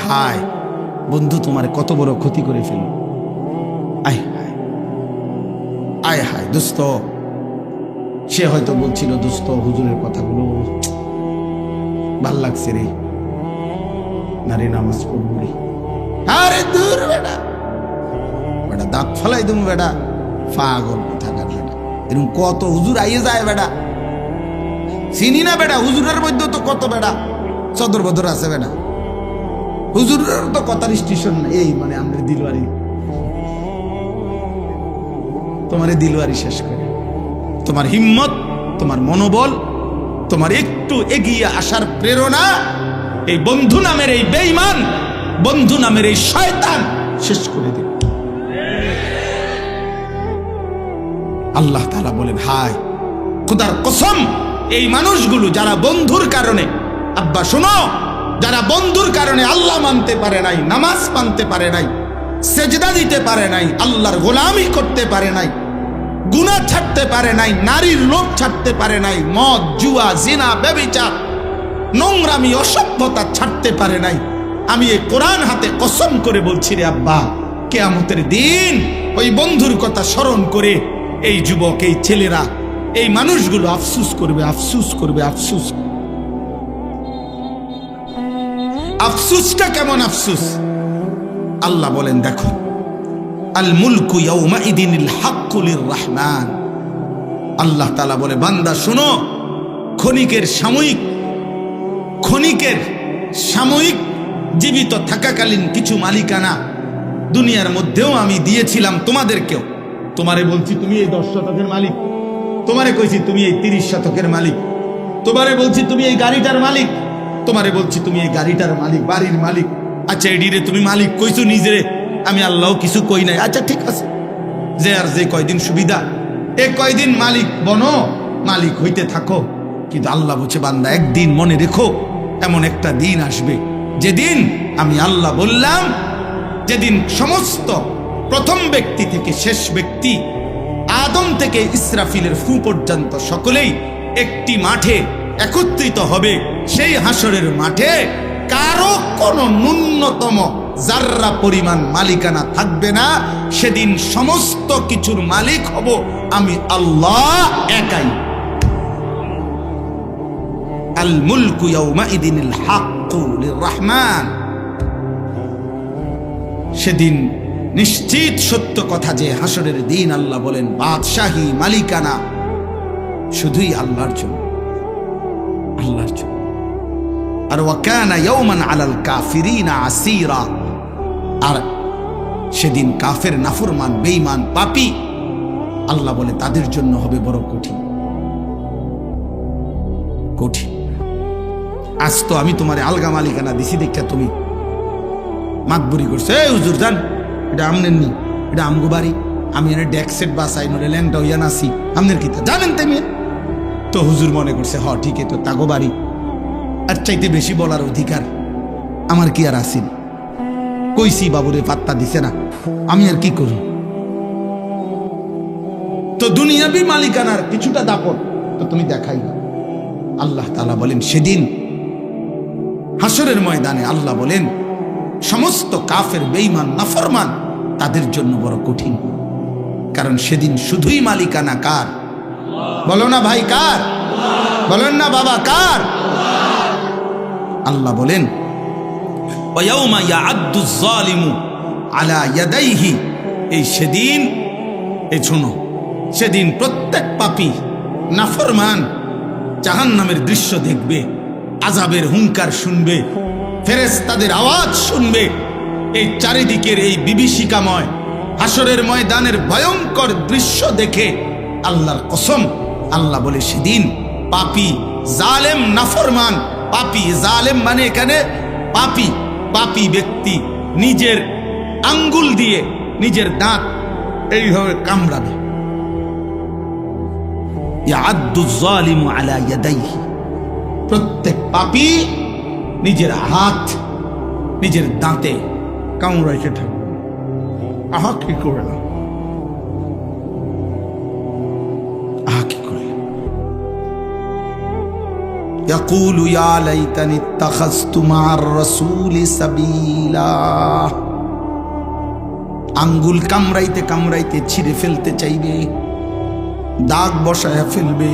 হায় বন্ধু তোমার কত বড় ক্ষতি করে ফেলল, আয় হায় আয় হায়। দোস্ত সে হয়তো বলছিল, দোস্ত হুজুরের কথাগুলো ভাল লাগছে রে, নারী নামাজ পড়বো রে। আরে দূর বেটা, বেটা দাঁত ফালাই তুমি বেটা, পাগল কোথাকার বেটা। এরকম কত হুজুর আইয়ে যায় বেটা, চিনি না বেটা। হুজুরের মধ্যে তো কত বেটা সদর বদর আছে বেটা, হুজুরের তো কথার স্টেশন না। এই মানে আমরা দিলওয়ারি, তোমার দিলওয়ারি শেষ করে, তোমার হিম্মত, তোমার মনোবল, তোমার একটু এগিয়ে আসার প্রেরণা এই বন্ধু নামের এই বেঈমান, বন্ধু নামের এই শয়তান শেষ করে দিল। আল্লাহ তাআলা বলেন, হায় খোদার কসম, এই মানুষগুলো যারা বন্ধুর কারণে, আব্বা শোনো, যারা বন্ধুর কারণে আল্লাহ মানতে পারে নাই, নামাজ মানতে পারে নাই, সেজদা দিতে পারে নাই, আল্লাহর গোলামি করতে পারে নাই, গুনাহ ছাড়তে পারে নাই, নারীর লোভ ছাড়তে পারে নাই, মদ জুয়া জিনা ব্যভিচার নোংরামি অসভ্যতা ছাড়তে পারে নাই, আমি এই কোরআন হাতে কসম করে বলছি রে আব্বা, কিয়ামতের দিন ওই বন্ধুর কথা স্মরণ করে এই যুবক, এই ছেলেরা, এই মানুষগুলো আফসুস করবে, আফসুস করবে, আফসুস। আফসুসটা কেমন আফসুস? আল্লাহ বলেন, দেখো, আল মুলকু ইয়াউমাইদিনিল হাক্কু লিররহমান। আল্লাহ তাআলা বলে, বান্দা শোনো, ক্ষণিকের সাময়িক জীবিত থাকাকালীন কিছু মালিকানা দুনিয়ার মধ্যেও আমি দিয়েছিলাম তোমাদেরকেও। তোমারে বলছি তুমি এই 10 শতকের মালিক, তোমারে কইছি তুমি এই 30 শতকের মালিক, তোমারে বলছি তুমি এই গাড়িটার মালিক, তোমারে বলছি তুমি এই গাড়িটার মালিক, বাড়ির মালিক। আচ্ছা এডিরে তুমি মালিক কইছো নিজেরে, আমি আল্লাহ কিছু কই নাই। আচ্ছা ঠিক আছে, যে আর যে কয়দিন সুবিধা, এই কয়দিন মালিক বনো, মালিক হইতে থাকো। কিন্তু আল্লাহ বলছে, বান্দা একদিন মনে রেখো, এমন একটা দিন আসবে যেদিন আমি আল্লাহ বললাম, যেদিন সমস্ত প্রথম ব্যক্তি থেকে শেষ ব্যক্তি, আদম থেকে ইসরাফিলের ফু পর্যন্ত সকলেই একটি মাঠে একত্রিত হবে। সেই হাসরের মাঠে কারো কোনো ন্যূনতম জাররা পরিমাণ মালিকানা থাকবে না। সেদিন সমস্ত কিছুর মালিক হব আমি আল্লাহ একাই। আল মুলকু ইয়াউমাইদিনিল হাক্কু লিররহমান। সেদিন নিশ্চিত সত্য কথা যে হাসরের দিন আল্লাহ বলেন, বাদশাহী মালিকানা শুধুই আল্লাহর জন্য, আল্লাহর জন্য। আর ওয়াকানা ইয়াওমান আলাল কাফিরিনা আসীরা। আর সেদিন কাফের, নাফরমান, বেঈমান, পাপী, আল্লাহ বলে তাদের জন্য হবে বড় কঠিন, কঠিন। আজ তো আমি তোমারে আলগা মালিকানা দিছি দেখা তুমি মাতবুরি করছো, এই হুজুর জান এটা আমনের নি, এটা আমগো বাড়ি, আমি এনে ডেক্সেট বাসাই নলে ল্যাংটা হইয়া নাসি, আমনের কি তা জানেন তেমনি? তো হুজুর মনে করছে, হ ঠিক তো তাগো বাড়ি, আর চাইতে বেশি বলার অধিকার আমার কি আর আসিল? কইছি বাবুরে পাত্তা দিছে না, আমি আর কি করি? তো দুনিয়াবি মালিকানার কিছুটা দাপট তো তুমি দেখাই না। আল্লাহ তাআলা বলেন, সেদিন হাসরের ময়দানে আল্লাহ বলেন, সমস্ত কাফের, বেঈমান, নাফরমান তাদের জন্য বড় কঠিন। কারণ সেদিন শুধুই মালিকানা কার? বলো না ভাই কার? বলেন না বাবা কার? আল্লাহ বলেন, ওয়ায়াউমা ইয়াআদ্দুয যালিমু আলা ইয়াদাইহি। এই সেদিন, এই শোনো, সেদিন প্রত্যেক পাপী, নাফরমান জাহান্নামের দৃশ্য দেখবে, আযাবের হুঙ্কার শুনবে, ফেরেশতাদের আওয়াজ শুনবে। এই চারিদিকের এই বিভীষিকাময় হাসরের ময়দানের ভয়ঙ্কর দৃশ্য দেখে আল্লাহর কসম, আল্লাহ বলে সেদিন পাপী, জালেম, নাফরমান, পাপী, জালেম মানে এখানে পাপী, পাপী ব্যক্তি নিজের আঙ্গুল দিয়ে নিজের দাঁত এইভাবে কামড়াবে। ইয়াআদ্দুয যালিমু আলা ইয়াদাইহি। প্রত্যেক পাপী নিজের হাত নিজের দাঁতে কামড়াইতে থাকবে। আহা কি করলাম, আহা কি করলাম। ইয়াকুলু ইয়া লাইতানি ইত্তাখাযতু মা'আর রাসূলি সাবিলা। আঙ্গুল কামড়াইতে কামড়াইতে ছিঁড়ে ফেলতে চাইবে, দাগ বসায় ফেলবে,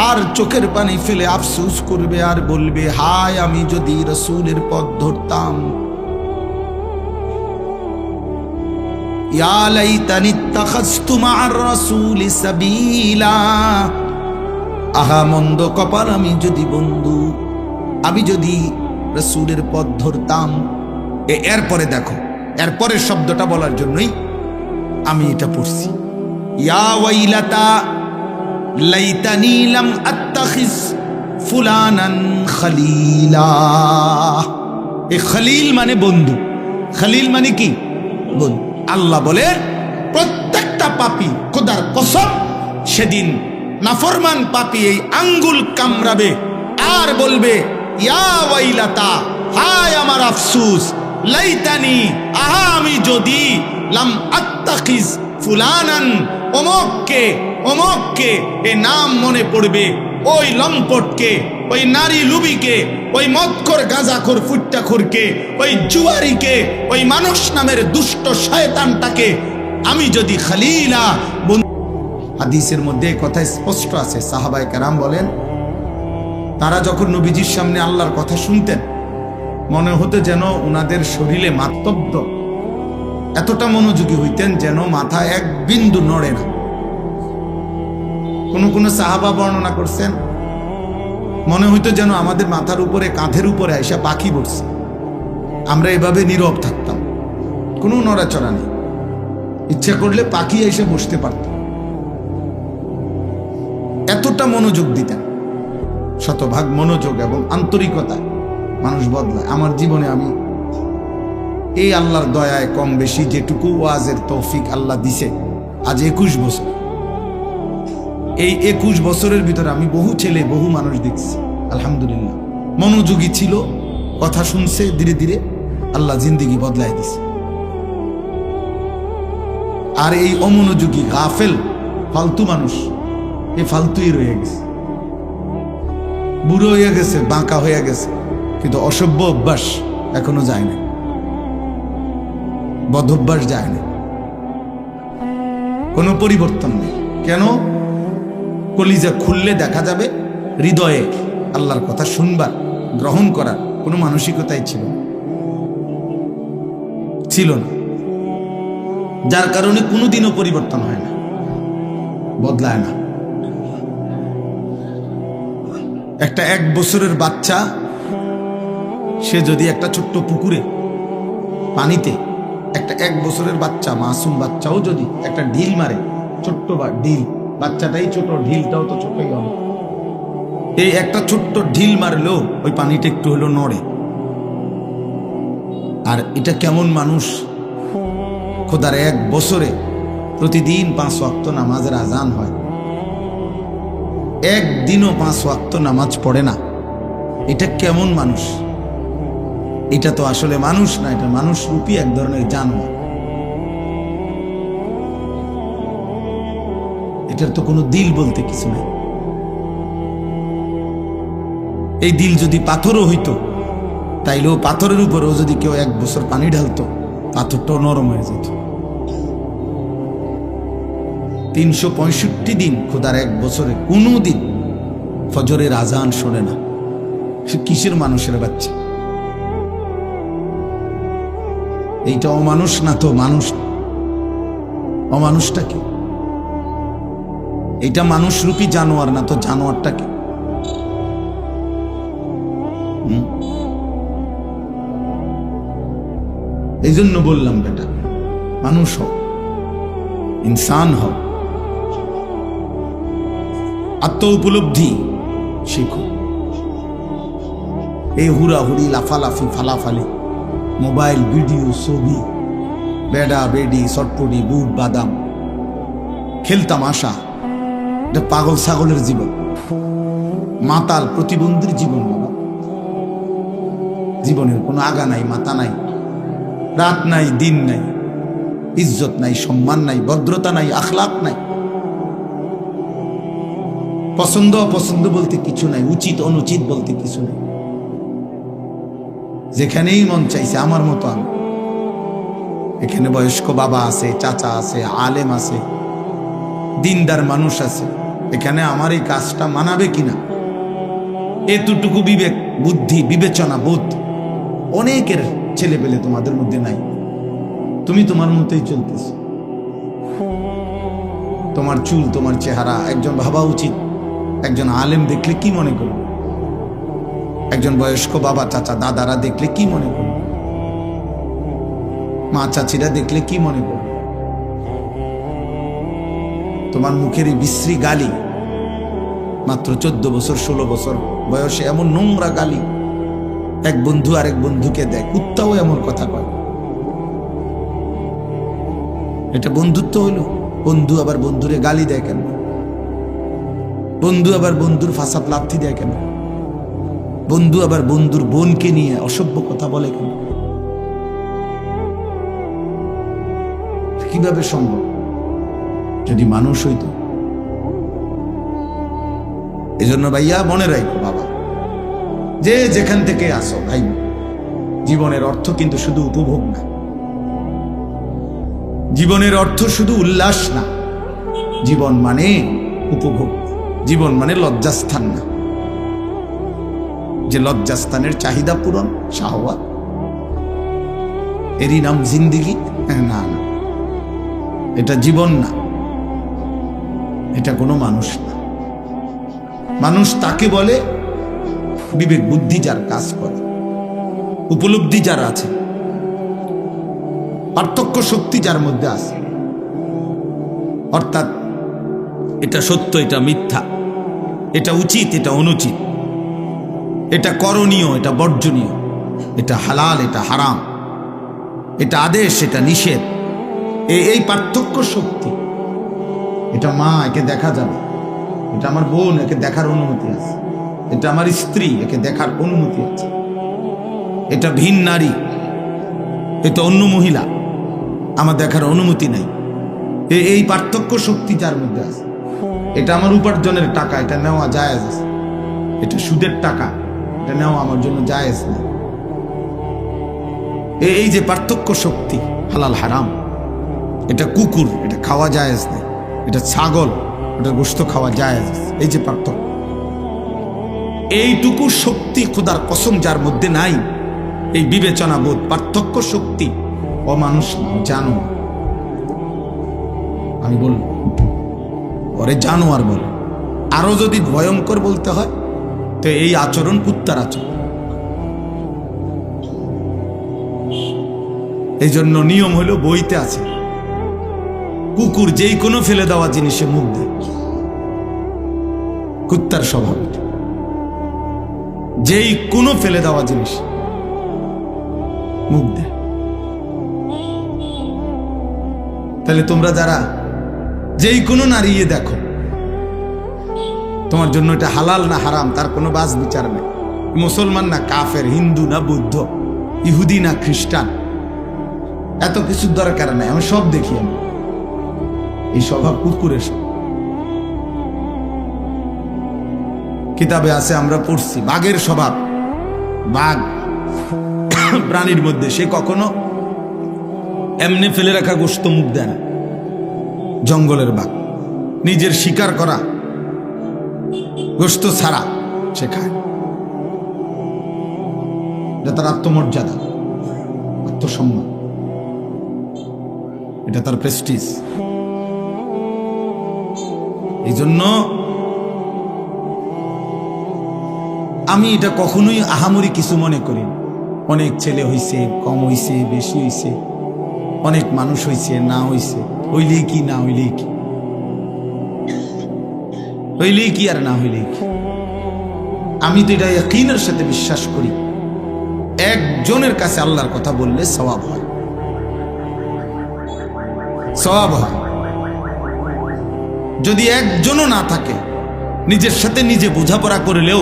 আর চোখের পানি ফেলে আফসোস করবে আর বলবে, হায় আমি যদি রাসূলের পথ ধরতাম। ইয়া লাইতানি ইত্তাখাযতু মা'আর রাসূলি সাবিলা। আহা মন্দ কপাল আমি যদি বন্ধু, আমি যদি রাসূলের পথ ধরতাম। এরপরে দেখো, এরপরের শব্দটা বলার জন্যই আমি এটা পড়ছি। ইয়া ওয়াইলাতা লাইতানি লাম আত্তাখিজ ফুলানান খলিলা। এ খলিল মানে বন্ধু, খলিল মানে কি? বন্ধু। আল্লাহ বলেন প্রত্যেকটা পাপী, খোদার কসম, সেদিন নাফরমান পাপী এই আঙ্গুল কামড়াবে আর বলবে, ইয়া ওয়াইলাতা, হায় আমার আফসোস, লাইতানি, আহা আমি যদি, লাম আত্তাখিজ ফুলানান, অমুককে, অমুককে, এ নাম মনে পড়বে, ওই লম্পটকে, ওই নারী লুবিকে, ওই মদখোর গাঁজাখোর ফুট্টাখোরকে, ওই জুয়ারিকে, ওই মানুষ নামের দুষ্ট শয়তানটাকে আমি যদি খলিলা। হাদিসের মধ্যে কথা স্পষ্ট আছে, সাহাবায়ে কেরাম বলেন তারা যখন নবীজির সামনে আল্লাহর কথা শুনতেন, মনে হতো যেন উনাদের শরীরে মাতব্য, এতটা মনোযোগী হইতেন যেন মাথা এক বিন্দু নড়ে না। কোন কোন সাহাবা বর্ণনা করছেন, মনে হইতো যেন আমাদের মাথার উপরে, কাঁধের উপরে আইসা পাখি বসছে, আমরা এভাবে নীরব থাকতাম, কোনো নড়াচড়া নেই। ইচ্ছা করলে পাখি এসে বসতে পারত, এতটা মনোযোগ দিতেন। শতভাগ মনোযোগ এবং আন্তরিকতা মানুষ বদলায়। আমার জীবনে আমি এই আল্লাহর দয়ায় কম বেশি যেটুকু ওয়াজের তৌফিক আল্লাহ দিছে, আজ 21 বছর, এই 21 বছরের ভিতরে আমি বহু ছেলে, বহু মানুষ দেখছি, আলহামদুলিল্লাহ মনোযোগী ছিল, কথা শুনছে, ধীরে ধীরে আল্লাহ জিন্দেগি বদলাই দিছে। আর এই অমনোযোগী গাফেল ফালতু মানুষ, এই ফালতুই রয়ে গেছে, বুড়ো হয়ে গেছে, বাঁকা হয়ে গেছে, কিন্তু অসভ্য অভ্যাস এখনো যায় না, বদভ্যাস যায় না, কোনো পরিবর্তন নেই। কেন? কলিজা খুললে দেখা যাবে হৃদয়ে আল্লাহর কথা শুনবার, গ্রহণ করার কোনো মানসিকতাই ছিল না, যার কারণে কোনোদিনও পরিবর্তন হয় না, বদলায় না। একটা 1 বছরের বাচ্চা, সে যদি একটা ছোট্ট পুকুরে পানিতে, একটা 1 বছরের বাচ্চা, মাসুম বাচ্চাও যদি একটা ঢিল মারে, ছোট্ট ঢিল, বাচ্চাটাই ছোট, ঢিলটাও তো ছোটই হবে, এই একটা ছোট্ট ঢিল মারলেও ওই পানিটা একটু হলো নড়ে। আর এটা কেমন মানুষ, খোদার 1 বছরে প্রতিদিন 5 ওয়াক্ত নামাজের আজান হয়, একদিনও 5 ওয়াক্ত নামাজ পড়ে না, এটা কেমন মানুষ? এটা তো আসলে মানুষ না, এটা মানুষ রূপী এক ধরনের জানোয়ার। এটার তো কোনো দিল বলতে কিছু নাই। এই দিল যদি পাথরও হইতো, তাইলেও পাথরের উপরেও যদি কেউ 1 বছর পানি ঢালতো, পাথরটাও নরম হয়ে যেত। 365 দিন খোদার 1 বছরে কোনো দিন ফজরের আজান শোনে না, সে কিসের মানুষের বাচ্চা? এইটা অমানুষ না তো মানুষ? অমানুষটা কি? এটা মানুষরূপী জানোয়ার না তো জানোয়ারটা কি? এই জন্য বললাম বেটা, মানুষ হও, ইনসান হও, আত্ম উপলব্ধি শিখো। এই হুড়াহুড়ি, লাফালাফি, ফালাফালি, মোবাইল, ভিডিও, ছবি, বেডা বেডি, চটপটি, বুট বাদাম, খেলতামাশা, এটা পাগল ছাগলের জীবন, মাতাল প্রতিবন্ধীর জীবন। বাবা, জীবনের কোনো আগা নাই, মাথা নাই, রাত নাই, দিন নাই, ইজ্জত নাই, সম্মান নাই, ভদ্রতা নাই, আখলাক নাই। পছন্দ অপছন্দ বলতে কিছু নাই, উচিত অনুচিত বলতে কিছু নাই। যেখানেই মন চাইছে আমার মতো আমি। এখানে বয়স্ক বাবা আছে, চাচা আছে, আলেম আছে, দিনদার মানুষ আছে। এখানে আমার এই কাজটা মানাবে কিনা এতটুকু বিবেক বুদ্ধি বিবেচনা বোধ অনেকের ছেলে পেলে তোমাদের মধ্যে নাই। তুমি তোমার মতোই চলতেছ। তোমার চুল, তোমার চেহারা, একজন ভাবা উচিত একজন আলেম দেখলে কি মনে করবে, একজন বয়স্ক বাবা চাচা দাদারা দেখলে কি মনে করবে, মা চাচিরা দেখলে কি মনে করবে। তোমার মুখের এই বিশ্রী গালি, মাত্র 14 বছর 16 বছর বয়সে এমন নোংরা গালি, এক বন্ধু আরেক বন্ধুকে দেয়, কুত্তাও এমন কথা কয়। এটা বন্ধুত্ব হলো? বন্ধু আবার বন্ধুরে গালি দেয় কেন? বন্ধু আবার বন্ধুর ফাঁসা লাথি দেয় কেন? বন্ধু আবার বন্ধুর বোনকে নিয়ে অসভ্য কথা বলে কেন? কিভাবে সম্ভব? যদি মানুষ হইতো। এজন্য ভাইয়া মনে রাখো বাবা, যে যেখান থেকে আসো ভাই, জীবনের অর্থ কিন্তু শুধু উপভোগ না, জীবনের অর্থ শুধু উল্লাস না। জীবন মানে উপভোগ, জীবন মানে লজ্জাস্থান না, যে লজ্জাস্থানের চাহিদা পূরণ শাহওয়াত, এরই নাম জিন্দিগি? না না, এটা জীবন না, এটা কোনো মানুষ না। মানুষ তাকে বলে বিবেক বুদ্ধি যার কাজ করে, উপলব্ধি যার আছে, পার্থক্য শক্তি যার মধ্যে আছে। অর্থাৎ এটা সত্য, এটা মিথ্যা, এটা উচিত, এটা অনুচিত, এটা করণীয়, এটা বর্জনীয়, এটা হালাল, এটা হারাম, এটা আদেশ, এটা নিষেধ। এই পার্থক্য শক্তি, এটা মা, একে দেখা যাবে, এটা আমার বোন, একে দেখার অনুমতি আছে, এটা আমার স্ত্রী, একে দেখার অনুমতি আছে, এটা ভিন নারী, এটা অন্য মহিলা, আমার দেখার অনুমতি নাই। এই পার্থক্য শক্তি যার মধ্যে আছে। এটা আমার উপার্জনের টাকা, এটা নেওয়া জায়েজ আছে, এটা সুদের টাকা, এটা নেওয়া আমার জন্য জায়েজ না। এই যে পার্থক্য শক্তি, হালাল হারাম, এটা কুকুর, এটা খাওয়া জায়েজ না, এটা ছাগল, এটা গোশত খাওয়া জায়েজ আছে। এই যে পার্থক্য, এইটুকু শক্তি খোদার কসম যার মধ্যে নাই, এই বিবেচনা বোধ, পার্থক্য শক্তি, অমানুষ জানো। আমি বল পরে জানোয়ার বলে। আরো যদি ভয়ঙ্কর বলতে হয় তো এই আচরণ কুত্তার আচরণ। এই জন্য নিয়ম হলো, বইতে আছে, কুকুর যেই কোনো ফেলে দেওয়া জিনিসে মুখ দেয়। কুত্তার স্বভাব, যেই কোনো ফেলে দেওয়া জিনিস মুখ দেয়। তাহলে তোমরা যারা যেই কোনো নারী দেখো, তোমার জন্য এটা হালাল না হারাম তার কোনো বাস বিচার নেই। মুসলমান না কাফের, হিন্দু না বৌদ্ধ, ইহুদি না খ্রিস্টান, এত কিছুর দরকার নাই। আমি সব দেখি, আমি এই স্বভাব কুকুরের স্বভাব। কিতাবে আছে, আমরা পড়ছি, বাঘের স্বভাব। বাঘ প্রাণীর মধ্যে সে কখনো এমনি ফেলে রাখা গোশত মুখ দেয় না। জঙ্গলের বাঘ নিজের শিকার করা গোশত ছাড়া সে খায়। এটা তার আত্মমর্যাদা, আত্মসম্মান, এটা তার প্রেস্টিজ। এই জন্য আমি এটা কখনোই আহামরি কিছু মনে করি। অনেক ছেলে হইছে, কম হইছে, বেশি হইছে, অনেক মানুষ হইছে, না হইছে, হইলেই কি না হইলেই কি, হইলেই কি আর না হইলেই কি। আমি তো এটা ইয়াকিনের সাথে বিশ্বাস করি, একজনের কাছে আল্লাহর কথা বললে সওয়াব হয়, সওয়াব হয়। যদি একজনও না থাকে, নিজের সাথে নিজে বোঝাপড়া করলেও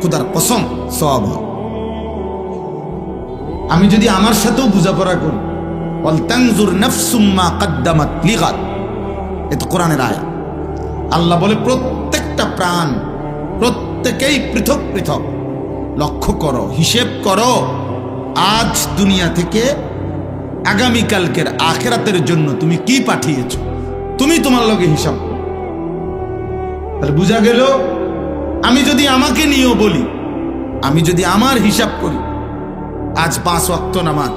খোদার কসম সওয়াব হয়। আমি যদি আমার সাথেও বোঝাপড়া করি, ওয়ালতানজুর নাফসুম মা কদ্দামাত লিগাদ, এটা কোরআনের আয়াত। আল্লাহ বলে প্রত্যেক প্রত্যেকটা প্রাণ প্রত্যেকেই পৃথক পৃথক। লক্ষ্য করো, হিসেব করো, আজ দুনিয়া থেকে আগামীকালকের আখিরাতের জন্য তুমি কি পাঠিয়েছ, তুমি তোমার লগে হিসাব করো। তাহলে বোঝা গেল, আমি যদি আমাকে নিয়েও বলি, আমি যদি আমার হিসাব করি, আজ 5 ওয়াক্ত নামাজ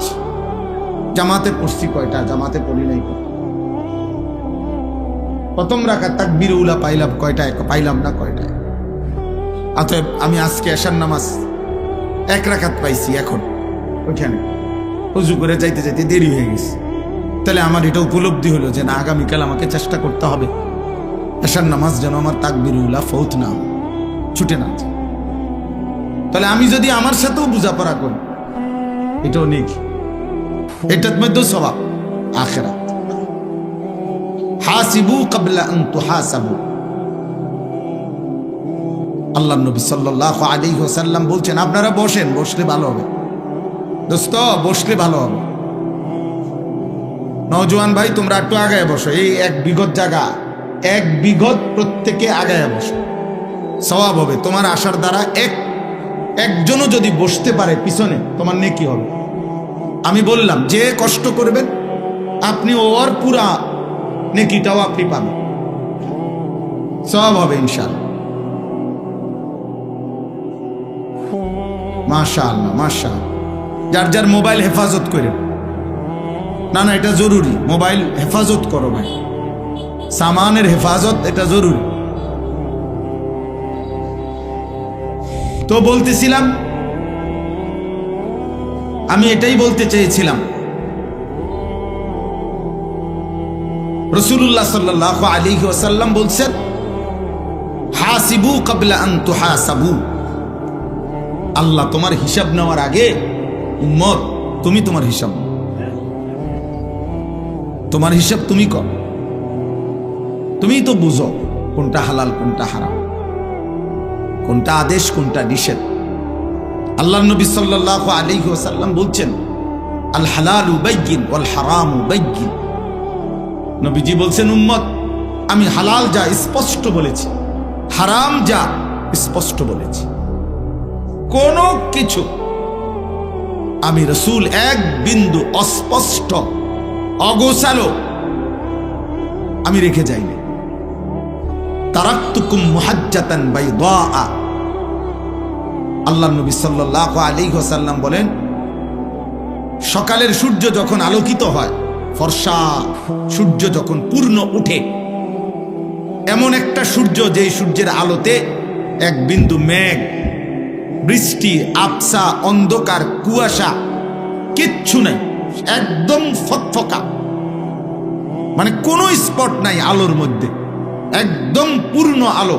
জামাতে পড়ছি কয়টা, জামাতে পড়ি নাই কয়টা, প্রথম রাকাত তাকবীর উলা পাইলাম কয়টায়, পাইলাম না কয়টায়। অতএব আমি আজকে এশার নামাজ 1 রাকাত পাইছি, এখন ওইখানে উজু করে যাইতে যাইতে দেরি হয়ে গেছে। তাহলে আমার এটা উপলব্ধি হলো যে না, আগামীকাল আমাকে চেষ্টা করতে হবে এশার নামাজ যেন আমার তাকবীর উলা ফৌত না, ছুটে না যায়। তাহলে আমি যদি আমার সাথেও বোঝাপড়া করি, এটাও নেই, এটার মধ্যেও সওয়াব আখিরাত। হাসিবু ক্বাবলা আন তুহাসাবু। আল্লাহর নবী সাল্লাল্লাহু আলাইহি ওয়াসাল্লাম বলছেন, আপনারা বসেন, বসলে ভালো হবে দোস্ত, বসলে ভালো হবে। নওজোয়ান ভাই তোমরা একটু আগায় বসো, এই 1 বিঘত জায়গা, 1 বিঘত প্রত্যেকে আগায় বসো, সওয়াব হবে। তোমার আসার দ্বারা একজনও যদি বসতে পারে পিছনে, তোমার নেকি হবে। আমি বললাম যে কষ্ট করবেন আপনি ওর পুরা নেকিটাও আপনি পাবেন, সওয়াব হবে ইনশাআল্লাহ। মাশাআল্লাহ মাশাআল্লাহ। যার যার মোবাইল হেফাজত করেন, না না এটা জরুরি, মোবাইল হেফাজত করো ভাই, সামানের হেফাজত এটা জরুরি। তো বলতেছিলাম, আমি এটাই বলতে চেয়েছিলাম, রাসূলুল্লাহ সাল্লাল্লাহু আলাইহি ওয়াসাল্লাম বলছেন, হাসিবু ক্বাবলা আন তুহাসাবু। আল্লাহ তোমার হিসাব নেওয়ার আগে উম্মত তুমি তোমার হিসাব, তোমার হিসাব তুমি কর, তুমিই তো বুঝো কোনটা হালাল কোনটা হারাম, কোনটা আদেশ কোনটা নিষেধ। আল্লাহর নবী সাল্লাল্লাহু আলাইহি ওয়াসাল্লাম বলছেন, আল হালালু বাইয়িন ওয়াল হারামু বাইয়িন। নবীজি বলছেন, উম্মত আমি হালাল যা স্পষ্ট বলেছি, হারাম যা স্পষ্ট বলেছি, কোন কিছু আমি রাসূল 1 বিন্দু অস্পষ্ট অগোছালো আমি রেখে যাইনি। তারাকতুকুম মুহাজ্জাতান বাইদা। আল্লাহর নবী সাল্লাল্লাহু আলাইহি ওয়াসাল্লাম বলেন, সকালের সূর্য যখন আলোকিত হয়, ফর্সা সূর্য যখন পূর্ণ উঠে, এমন একটা সূর্য যেই সূর্যের আলোতে 1 বিন্দু মেঘ, বৃষ্টি, আবসা, অন্ধকার, কুয়াশা কিচ্ছু নাই, একদম ফকফকা, মানে কোনো স্পট নাই আলোর মধ্যে, একদম পূর্ণ আলো।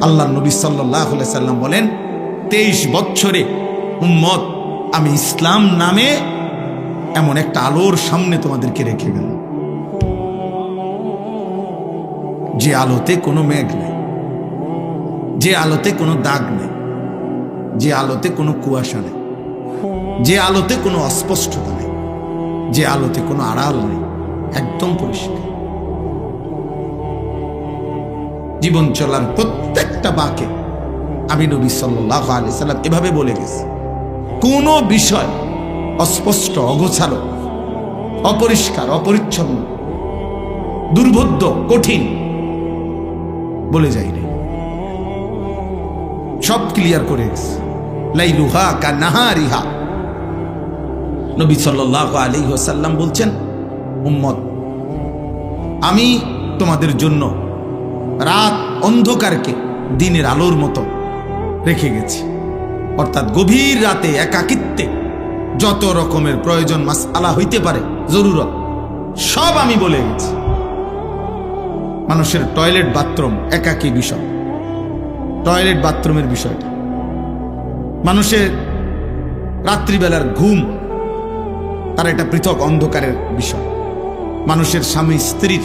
আল্লাহর নবী সাল্লাল্লাহু আলাইহি সাল্লাম বলেন, 23 বছরে উম্মত আমি ইসলাম নামে এমন একটা আলোর সামনে তোমাদেরকে রেখে গেলাম, যে আলোতে কোনো মেঘ নেই, যে আলোতে কোনো দাগ নেই, যে আলোতে কোনো কুয়াশা নেই, যে আলোতে কোনো অস্পষ্টতা নেই, যে আলোতে কোনো আড়াল নেই, একদম পরিষ্কার। জীবন চলার প্রত্যেকটা বাঁকে আমি নবী সাল্লাল্লাহু আলাইহি সাল্লাম এভাবে বলে গেছি, কোনো বিষয় অস্পষ্ট, অগোছালো, অপরিষ্কার, অপরিচ্ছন্ন, দুর্বোধ্য, কঠিন বলে যায়নি, সব ক্লিয়ার করে গেছে। লাইলুহা কান্নাহারিহা। নবী সাল্লাল্লাহু আলাইহি ওয়াসাল্লাম বলছেন, উম্মত আমি তোমাদের জন্য রাত অন্ধকারকে দিনের আলোর মতো রেখে গেছি। অর্থাৎ গভীর রাতে একাকিত্বে যত রকমের প্রয়োজন মাসআলা হইতে পারে, জরুরত, সব আমি বলে গেছি। মানুষের টয়লেট বাথরুম একাকী বিষয়, টয়লেট বাথরুমের বিষয়টা, মানুষের রাত্রিবেলার ঘুম তার একটা পৃথক অন্ধকারের বিষয়, মানুষের স্বামী স্ত্রীর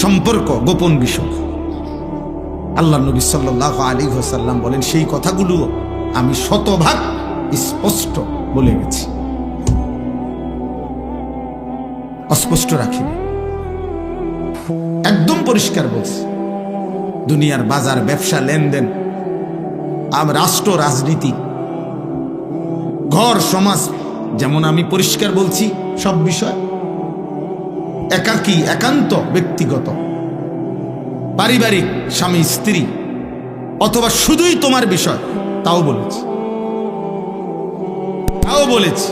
সম্পর্ক গোপন বিষয়। আল্লাহ নবী সাল্লাল্লাহু আলাইহি ওয়াসাল্লাম বলেন, সেই কথাগুলো আমি শতভাগ স্পষ্ট বলে গেছি, অস্পষ্ট রাখিনি, একদম পরিষ্কার বলছি। দুনিয়ার বাজার, ব্যবসা, লেনদেন, রাষ্ট্র, রাজনীতি, ঘর, সমাজ, যেমন আমি পরিষ্কার বলছি সব বিষয়, একাকী, একান্ত, ব্যক্তিগত, পারিবারিক, স্বামী স্ত্রী, অথবা শুধুই তোমার বিষয়, তাও বলেছি।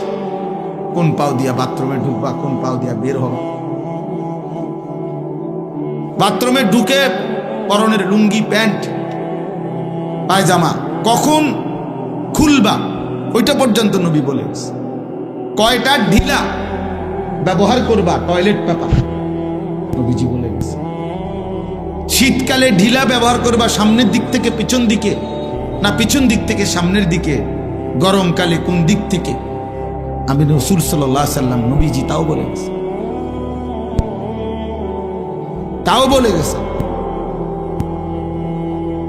কোন পাও দিয়া বাথরুমে ঢুকবা, কোন পাও দিয়া বের হবা, বাথরুমে ঢুকে পরনের লুঙ্গি, প্যান্ট, পায়জামা কখন খুলবা ওইটা পর্যন্ত নবী বলে গেছে। কয়টা ঢিলা ব্যবহার করবা, টয়লেট পেপার, নবীজি বলে গেছে। শীতকালে ঢিলা ব্যবহার করবা সামনের দিক থেকে পিছন দিকে, না পিছন দিক থেকে সামনের দিকে, গরমকালে কোন দিক থেকে, আমি রাসূল সাল্লাল্লাহু আলাইহি সাল্লাম নবীজি তাও বলে গেছে, তাও বলে গেছে।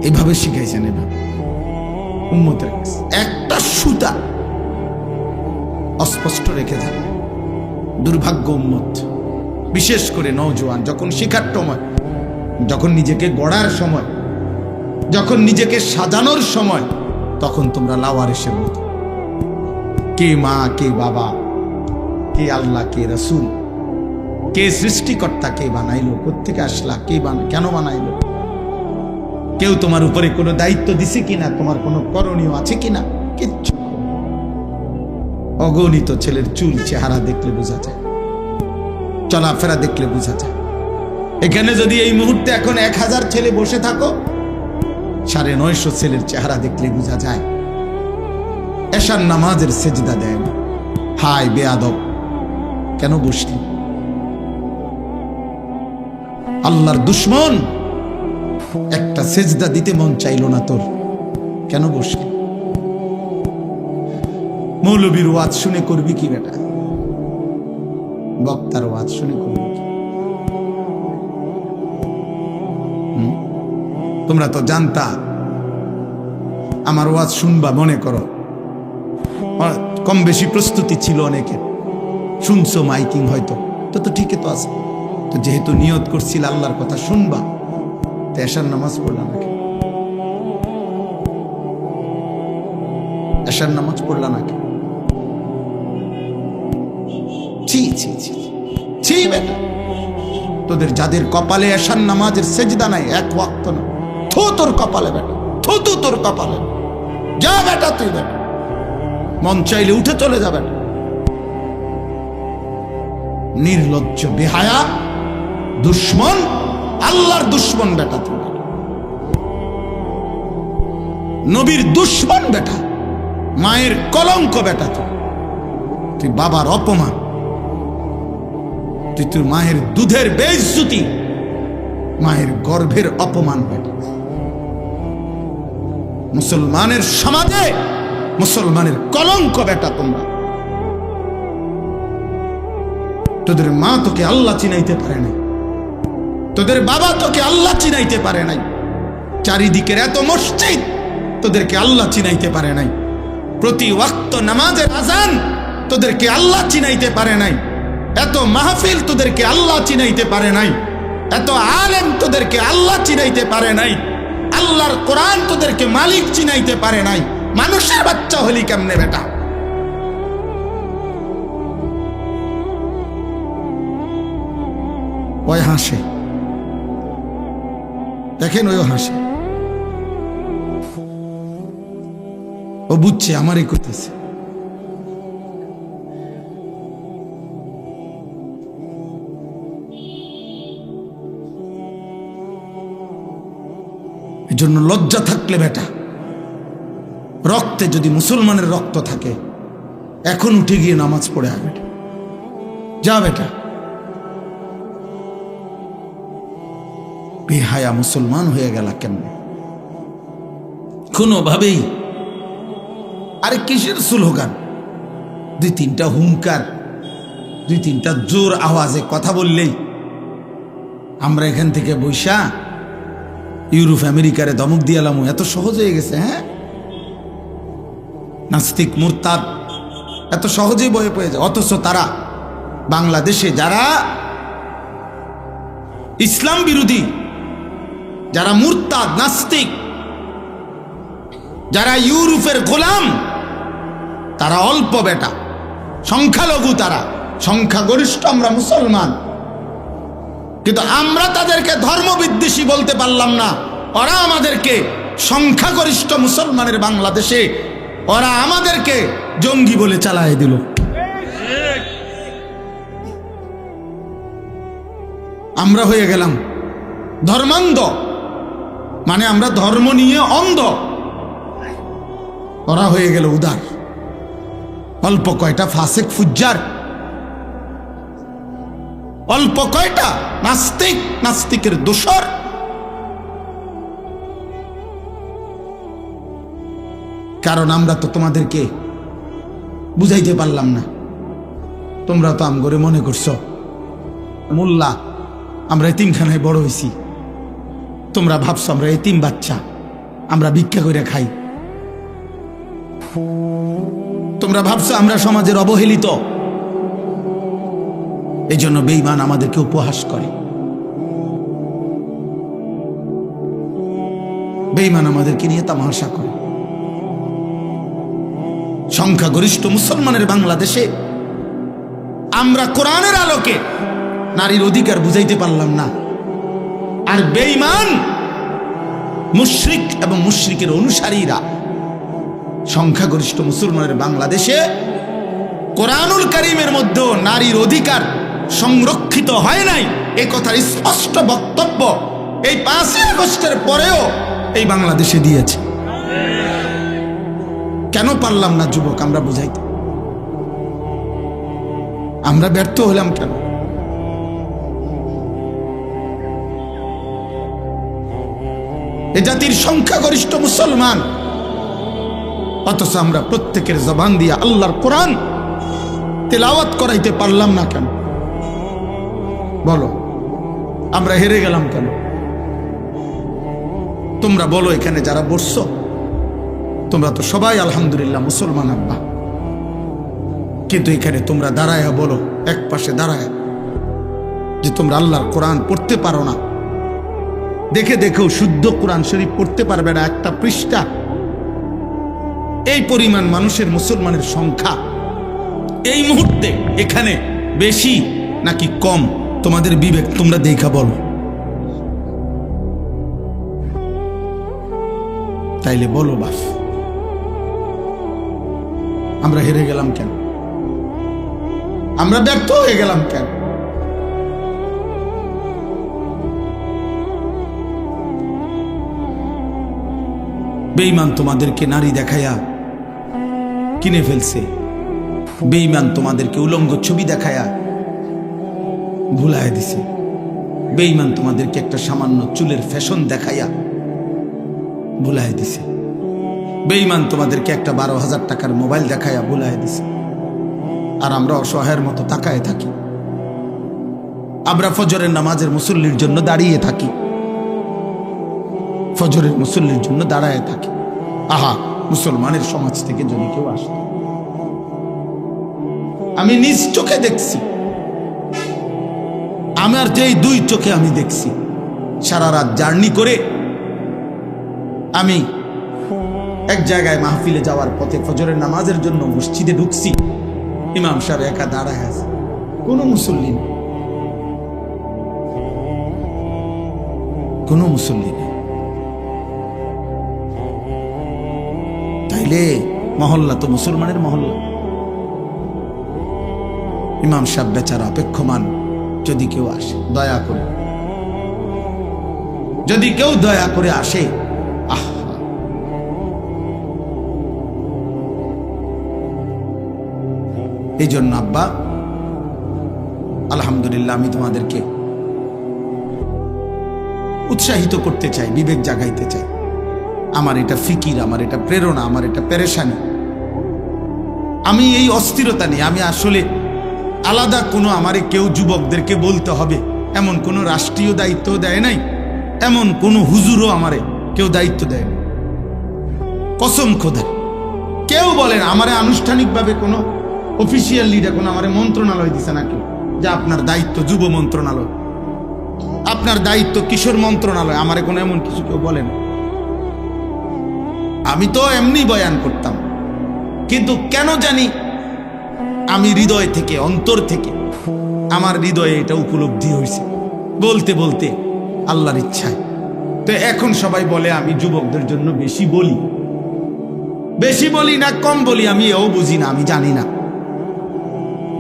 এভাবে শিখাইছেন, এভাবে উম্মতের কাছে একটা সুতা অস্পষ্ট রেখে যান। দুর্ভাগ্য উম্মত, বিশেষ করে নওজোয়ান, যখন শিখার সময়, যখন নিজেকে গড়ার সময়, যখন নিজেকে সাজানোর সময়, তখন তোমরা লাওয়ারিসের মতো, কে মা, কে বাবা, কে আল্লাহ, কে রাসূল, কে সৃষ্টিকর্তা, কে বানাইলো, কোত্থেকে আসলা, কে কেন বানাইলো, কেউ তোমার উপরে কোনো দায়িত্ব দিছে কিনা, তোমার কোনো করণীয় আছে কিনা, কিচ্ছু। অগণিত ছেলের চুল, চেহারা দেখলে বোঝা যায়, চলাফেরা দেখলে বোঝা যায়। এখানে যদি এই মুহূর্তে এখন 1000 ছেলে বসে থাকো, 950 ছেলের চেহারা দেখলে বোঝা যায়। এশার নামাজের সেজদা দেয় না, হায় বেয়াদব, কেন বসলি? আল্লাহর দুশ্মন, একটা সেজদা দিতে মন চাইলো না তোর, কেন বসলি? মৌলবীর ওয়াজ শুনে করবি কি বেটা? বক্তার ওয়াজ শুনে করবি কি? তোমরা তো জানতা আমার ওয়াজ শুনবা, মনে করো কম বেশি প্রস্তুতি ছিল অনেকের, শুনছো মাইকিং হয়তো, তো ঠিকই তো আছে। তো যেহেতু নিয়ত করছিল আল্লাহর কথা শুনবা, তো এশার নামাজ পড়লাম নাকি? এশার নামাজ পড়লাম নাকি? ছি ছি ছি ছি বেটা, তোদের যাদের কপালে এশার নামাজের সেজদা নাই, এক ওয়াক্ত না, থু তোর কপালে বেটা, থু তোর কপালে, যা বেটা তুই বেটা, মন চাইলে উঠে চলে যাবে। নির্লজ্জ, বেহায়া, দুশ্মন, আল্লাহর দুশ্মন বেটা তুই, নবীর দুশ্মন বেটা, মায়ের কলঙ্ক বেটা তুই বাবার অপমান, তুই তোর মায়ের দুধের বেইজ্জতি, মায়ের গর্ভের অপমান বেটা। মুসলমানের সমাজে মুসলমানের কলঙ্ক বেটা তোমরা। তোদের মা তোকে আল্লাহ চিনাইতে পারে নাই, তোদের বাবা তোকে আল্লাহ চিনাইতে পারে নাই, চারিদিকের এত মসজিদ তোদেরকে আল্লাহ চিনাইতে পারে নাই, প্রতি ওয়াক্ত নামাজের আযান তোদেরকে আল্লাহ চিনাইতে পারে নাই, এত মাহফিল তোদেরকে আল্লাহ চিনাইতে পারে নাই, এত আলেম তোদেরকে আল্লাহ চিনাইতে পারে নাই, আল্লাহর কোরআন তোদেরকে মালিক চিনাইতে পারে নাই। মানুষের বাচ্চা হলি কেমনে বেটা? ওই হাসে, দেখেন ওই হাসে, ও বুঝছে আমারই করতেছে। এই জন্য লজ্জা থাকলে বেটা, রক্তে যদি মুসলমানের রক্ত থাকে, এখন উঠে গিয়ে নামাজ পড়ে আয় বেটা, যা বেটা। বেহায়া মুসলমান হয়ে গেল কেমনে? কোনোভাবেই। আরে কিসের স্লোগান? 2-3টা হুঙ্কার, 2-3টা জোর আওয়াজে কথা বললেই আমরা এখান থেকে বৈশা ইউরোপ আমেরিকারে ধমক দিয়ালাম, এত সহজ হয়ে গেছে। হ্যাঁ, নাস্তিক মুরতাদ এত সহজেই বয়ে পড়ে যায়। অথচ তারা বাংলাদেশে যারা ইসলাম বিরোধী, যারা মুরতাদ নাস্তিক, যারা ইউরোপের গোলাম, তারা অল্প বেটা, সংখ্যালঘু, তারা সংখ্যাগরিষ্ঠ আমরা মুসলমান। কিন্তু আমরা তাদেরকে ধর্মবিদ্বেষী বলতে পারলাম না, ওরা আমাদেরকে সংখ্যাগরিষ্ঠ মুসলমানের বাংলাদেশে ওরা আমাদেরকে জঙ্গি বলে চালায় দিল। আমরা হয়ে গেলাম ধর্মান্ধ, মানে আমরা ধর্ম নিয়ে অন্ধ, ওরা হয়ে গেল উদার। অল্প কয়টা ফাসিক ফুজ্জার, অল্প কয়টা নাস্তিক, নাস্তিকের দোসর। কারণ আমরা তো তোমাদেরকে বুঝাইতে পারলাম না। তোমরা তো আমগরে মনে করছো মোল্লা, আমরা এতিমখানায় বড় হয়েছি। তোমরা ভাবছো আমরা এতিম বাচ্চা, আমরা ভিক্ষা করে খাই। তোমরা ভাবছো আমরা সমাজের অবহেলিত। এই জন্য বেঈমান আমাদেরকে উপহাস করে, বেঈমান আমাদেরকে নিয়ে তামাশা করে। সংখ্যাগরিষ্ঠ মুসলমানের বাংলাদেশে আমরা কোরআনের আলোকে নারীর অধিকার বুঝাইতে পারলাম না, আর বেঈমান মুশরিক এবং মুশরিকের অনুসারীরা সংখ্যাগরিষ্ঠ মুসলমানের বাংলাদেশে কোরআনুল কারীমের মধ্যে নারীর অধিকার সংরক্ষিত হয় নাই এই কথার স্পষ্ট বক্তব্য এই 5ই আগস্টের পরেও এই বাংলাদেশে দিয়েছে। কেন পারলাম না যুবক আমরা বুঝাইতে? আমরা ব্যর্থ হলাম কেন? এ জাতির সংখ্যাগরিষ্ঠ মুসলমান, অথচ আমরা প্রত্যেকের জবান দিয়ে আল্লাহর কোরআন তেলাওয়াত করাইতে পারলাম না কেন? বলো, আমরা হেরে গেলাম কেন? তোমরা বলো, এখানে যারা বসছো তোমরা তো সবাই আলহামদুলিল্লাহ মুসলমান আব্বা, কিন্তু এখানে তোমরা দাঁড়ায় বলো, এক পাশে দাঁড়ায়, যে তোমরা আল্লাহর কোরআন পড়তে পারো না। দেখে দেখেও শুদ্ধ কোরআন শরীফ পড়তে পারবে না একটা পৃষ্ঠা। এই পরিমাণ মানুষের মুসলমানের সংখ্যা এই মুহূর্তে এখানে বেশি নাকি কম? তোমাদের বিবেক তোমরা দেখা বলো। তাইলে বলো বাস, আমরা হেরে গেলাম কেন? আমরা ব্যর্থ হয়ে গেলাম কেন? বেঈমান তোমাদেরকে নারী দেখাইয়া কিনে ফেলছে। বেঈমান তোমাদেরকে উলঙ্গ ছবি দেখাইয়া ভুলায় দিছে। বেঈমান তোমাদেরকে একটা সামান্য চুলের ফ্যাশন দেখাইয়া ভুলায় দিছে। বেঈমান তোমাদেরকে একটা 12,000 টাকার মোবাইল দেখাইয়া ভুলায় দিছে। আর আমরা অসহায়ের মতো তাকায় থাকি। আমরা ফজরের নামাজের মুসল্লির জন্য দাঁড়িয়ে থাকি, ফজরের মুসল্লির জন্য দাঁড়ায় থাকি। আহা, মুসলমানের সমাজ থেকে যদি কেউ আসে, আমি নিজ চোখে দেখছি, আমার যে 2 চোখে আমি দেখছি। সারা রাত জার্নি করে আমি এক জায়গায় মাহফিলে যাওয়ার পথে ফজরের নামাজের জন্য মসজিদে ঢুকছি, ইমাম সাহেব একা দাঁড়ায় আছে, কোনো মুসল্লি নেই, কোনো মুসল্লি নেই। তাইলে মহল্লা তো মুসলমানের মহল্লা। ইমাম সাহেব বেচারা অপেক্ষমান, যদি কেউ আসে দয়া করে, যদি কেউ দয়া করে আসে। আহ, এই জন্য আব্বা আলহামদুলিল্লাহ আমি তোমাদেরকে উৎসাহিত করতে চাই, বিবেক জাগাইতে চাই। আমার এটা ফিকির, আমার এটা প্রেরণা, আমার এটা পেরেশানি। আমি এই অস্থিরতা নেই। আমি আসলে আলাদা কোনো আমারে কেউ যুবকদেরকে বলতে হবে এমন কোনো রাষ্ট্রীয় দায়িত্ব দেয় নাই, এমন কোনো হুজুরও আমারে কেউ দায়িত্ব দেয় না। কসম খোদা কেউ বলেন আমারে আনুষ্ঠানিকভাবে কোনো অফিসিয়াল লিডার কোনো আমারে মন্ত্রণালয় দিছে না কেউ যে আপনার দায়িত্ব যুব মন্ত্রণালয়। আপনার দায়িত্ব কিশোর মন্ত্রণালয়, আমারে কোনো এমন কিছু কেউ বলে না। আমি তো এমনি বয়ান করতাম, কিন্তু কেন জানি আমি হৃদয় থেকে, অন্তর থেকে আমার হৃদয়ে এটা উপলব্ধি হয়েছে বলতে বলতে আল্লাহর ইচ্ছায়। তো এখন সবাই বলে আমি যুবকদের জন্য বেশি বলি না কম বলি, আমি এও বুঝি না, আমি জানি না।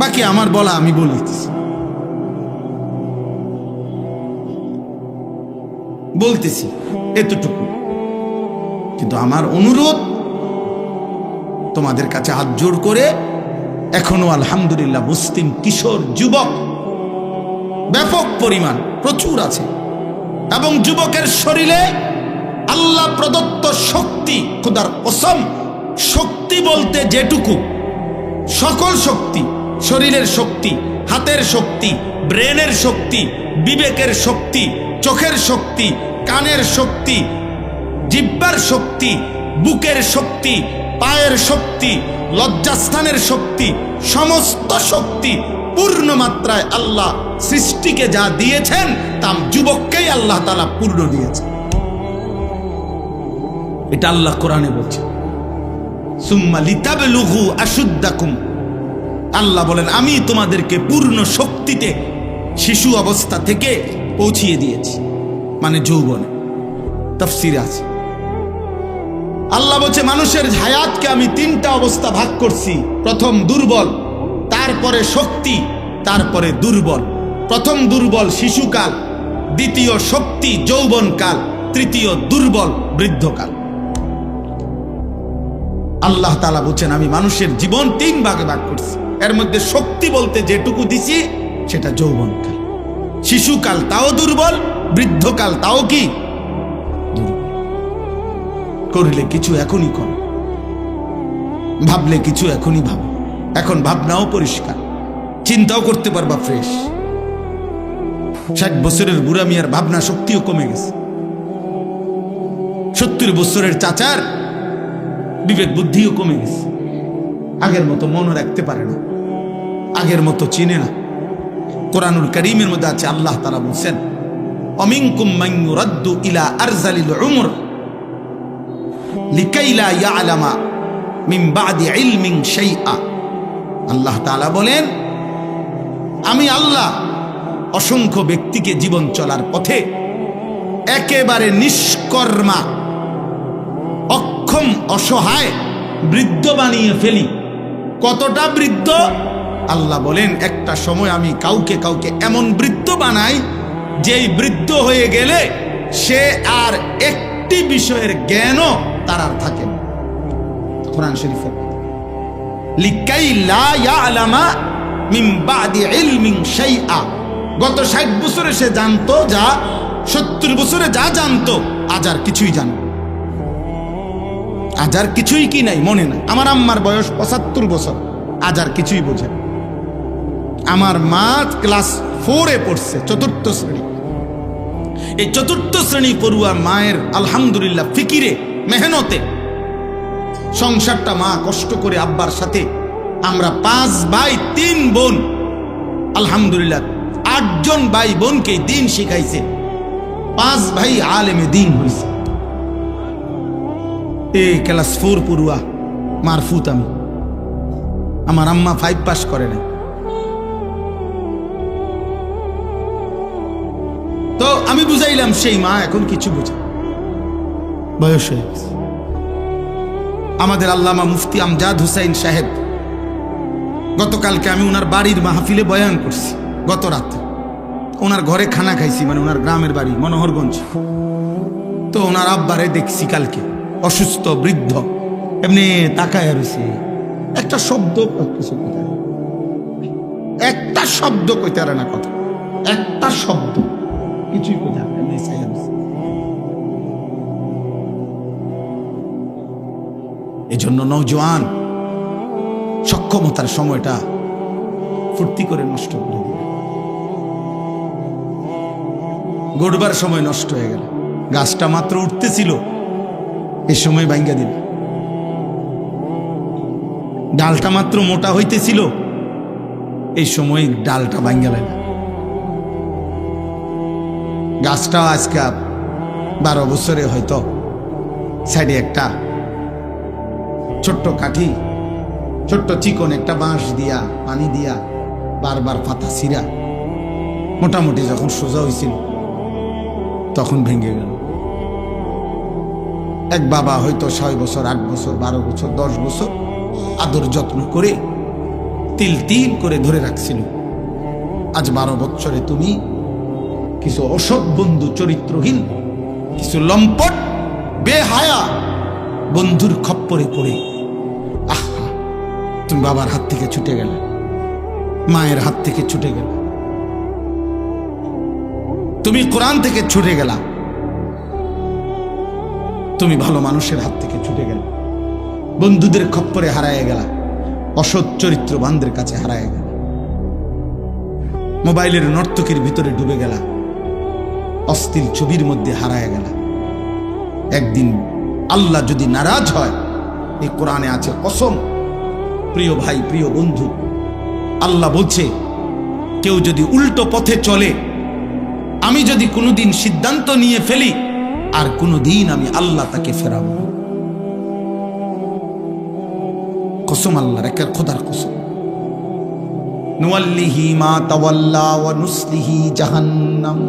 বাকি আমার বলা আমি বলতেছি এতটুকু। কিন্তু আমার অনুরোধ তোমাদের কাছে হাত জোড় করে, এখনো আলহামদুলিল্লাহ মুসলিম কিশোর যুবক ব্যাপক পরিমাণ প্রচুর আছে, এবং যুবকের শরীরে আল্লাহ প্রদত্ত শক্তি, খোদার কসম, শক্তি বলতে যেটুকু, সকল শক্তি, শরীরের শক্তি, হাতের শক্তি, ব্রেনের শক্তি, বিবেকের শক্তি, চোখের শক্তি, কানের শক্তি, জিহ্বার শক্তি, বুকের শক্তি, পায়ের শক্তি, লজ্জাস্থানের শক্তি, সমস্ত শক্তি পূর্ণ মাত্রায় আল্লাহ সৃষ্টিকে যা দিয়েছেন তা যুবককেই আল্লাহ তাআলা পূর্ণ দিয়েছেন। এটা আল্লাহ কোরআনে বলছে, সুম্মা লিতাবলুগু আশুদ্দাকুম। আল্লাহ বলেন আমি তোমাদেরকে পূর্ণ শক্তিতে শিশু অবস্থা থেকে পৌঁছিয়ে দিয়েছি, মানে যৌবনে। তাফসীরে আছে আল্লাহ বলছে মানুষের হায়াতকে আমি তিনটা অবস্থা ভাগ করছি। প্রথম দুর্বল, তারপরে শক্তি, তারপরে দুর্বল। প্রথম দুর্বল শিশুকাল, দ্বিতীয় শক্তি যৌবনকাল, তৃতীয় দুর্বল বৃদ্ধকাল। আল্লাহ তাআলা বলছেন আমি মানুষের জীবন তিন ভাগে ভাগ করছি, এর মধ্যে শক্তি বলতে যেটুকু দিছি সেটা যৌবনকাল। শিশুকাল তাও দুর্বল, বৃদ্ধকাল তাও কি দুর্বল। করলে কিছু এখনই কর, ভাবলে কিছু এখনই ভাব। এখন ভাবনাও পরিষ্কার, চিন্তাও করতে পারবা ফ্রেশ। 60 বছরের বুড়া মিয়ার ভাবনা শক্তিও কমে গেছে। 70 বছরের চাচার বিবেক বুদ্ধিও কমে গেছে। আগের মতো মনে রাখতে পারে না, আগের মতো চিনে না। কোরআনুল কারীমের মধ্যে আছে আল্লাহ তাআলা বলেন অমিনকুম মান ইউরাদ্দু ইলা আরজালিল উমর লিকাইলা ইয়ালামা মিন বাদি ইলমিন শাইআ। আল্লাহ তাআলা বলেন আমি আল্লাহ অসংখ্য ব্যক্তিকে জীবন চলার পথে একেবারে নিষ্কর্মা, অক্ষম, অসহায়, বৃদ্ধ বানিয়ে ফেলি। কতটা বৃদ্ধ? আল্লাহ বলেন একটা সময় আমি কাউকে কাউকে এমন বৃদ্ধ বানাই যেই বৃদ্ধ হয়ে গেলে সে আর একটি বিষয়ের জ্ঞানও তার আর থাকে না। কোরআন শরীফে লিকাই লা ইয়ালামা মিন বাদি ইলমিন শাইআ। গত 60 বছরে সে জানতো যা 70 বছরে যা জানতো আজ আর কিছুই জানে, আজ আর কিছুই কি নাই মনে নাই। আমার আম্মার বয়স 75 বছর, আজ আর কিছুই বোঝে। আমার মা ক্লাস 4-এ পড়ছে, 4র্থ শ্রেণী। এই 4র্থ শ্রেণী পড়ুয়া মায়ের আলহামদুলিল্লাহ ফিকিরে, মেহনতে সংসারটা মা কষ্ট করে আব্বার সাথে, আমরা 5 ভাই 3 বোন, আলহামদুলিল্লাহ 8 জন ভাই বোনকে দিন শিখাইছে। 5 ভাই আলেমে দিন হয়েছে। এই ক্লাস 4 পড়ুয়া মারফুত আমি। আমার আম্মা 5 পাস করে না। তো আমি বুঝাইলাম, সেই মা এখন কিছু বুঝে, বয়স হয়ে গেছে। আমাদের আল্লামা মুফতি আমজাদ হুসাইন সাহেব, গতকালকে আমি ওনার বাড়ির মাহফিলে বয়ান করছি। গত রাতে ওনার ঘরে খানা খাইছি, মানে ওনার গ্রামের বাড়ি মনোহরগঞ্জ। তো ওনার আব্বারে দেখছি কালকে, অসুস্থ বৃদ্ধ, এমনি তাকায় রয়েছে। একটা শব্দ একটা শব্দ কইতে পারে না, কথা একটা শব্দ কিছুই কইতে পারে না। এই জন্য নওজোয়ান সক্ষমতার সময়টা ফুর্তি করে নষ্ট করে দিল। গড়বার সময় নষ্ট হয়ে গেল। গাছটা মাত্র উঠতেছিল, এই সময় ভাঙ্গা দিল। ডালটা মাত্র মোটা হইতেছিল, এই সময় ডালটা ভাঙ্গা দিল। গাছটাও আজকে 12 বছরে হয়তো সাইডে একটা ছোট্ট কাঠি, ছোট্ট চিকন একটা বাঁশ দিয়া পানি দিয়া বারবার পাতা ছিঁড়া মোটামুটি যখন সোজা হয়েছিল তখন ভেঙে গেল। এক বাবা হয়তো 6 বছর, 8 বছর, 12 বছর, 10 বছর আদর যত্ন করে তিল তিল করে ধরে রাখছিল। আজ 12 বছরে তুমি কিছু অসৎ বন্ধু, চরিত্রহীন কিছু লম্পট বেহায়া বন্ধুর খপ্পরে পড়ে আহা, তুমি বাবার হাত থেকে ছুটে গেলে, মায়ের হাত থেকে ছুটে গেল, তুমি কোরআন থেকে ছুটে গেলা, তুমি ভালো মানুষের হাত থেকে ছুটে গেলে, বন্ধুদের খপ্পরে হারায় গেলা, অসৎ চরিত্রবানদের কাছে হারায় গেলা, মোবাইলের নর্তকীর ভিতরে ডুবে গেলা, অশ্লীল ছবির মধ্যে হারায় গেলা। একদিন আল্লাহ যদি নারাজ হয়, এই কোরআনে আছে কসম, প্রিয় ভাই, প্রিয় বন্ধু, আল্লাহ বলছে কেউ যদি উল্টো পথে চলে, আমি যদি কোনোদিন সিদ্ধান্ত নিয়ে ফেলি, আর কোনোদিন আমি আল্লাহ তাকে ফেরাবো না। কসম আল্লাহর, একের খোদার কসম। নুওয়াল্লিহি মা তাওয়াল্লা ওয়া নুসলিহি জাহান্নাম।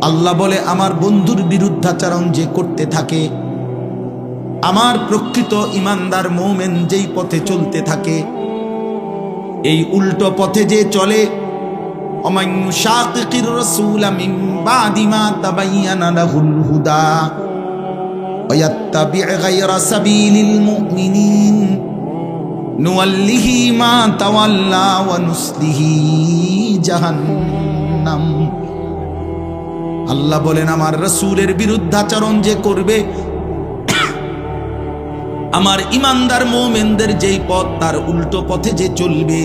আল্লাহ বলে আমার বন্ধুর বিরুদ্ধাচরণ যে করতে থাকে, আমার প্রকৃত ইমানদার মুমিন যেই পথে চলতে থাকে, এই উল্টো পথে যে চলে, ومن يشاقق الرسول من بعد ما تبين له الهدى ويتبع غير سبيل المؤمنين نوله ما تولى ونصله جهنم। আল্লাহ বলেন আমার রাসূলের বিরুদ্ধাচরণ যে করবে, আমার ইমানদার মুমিনদের যেই পথ তার উল্টো পথে যে চলবে,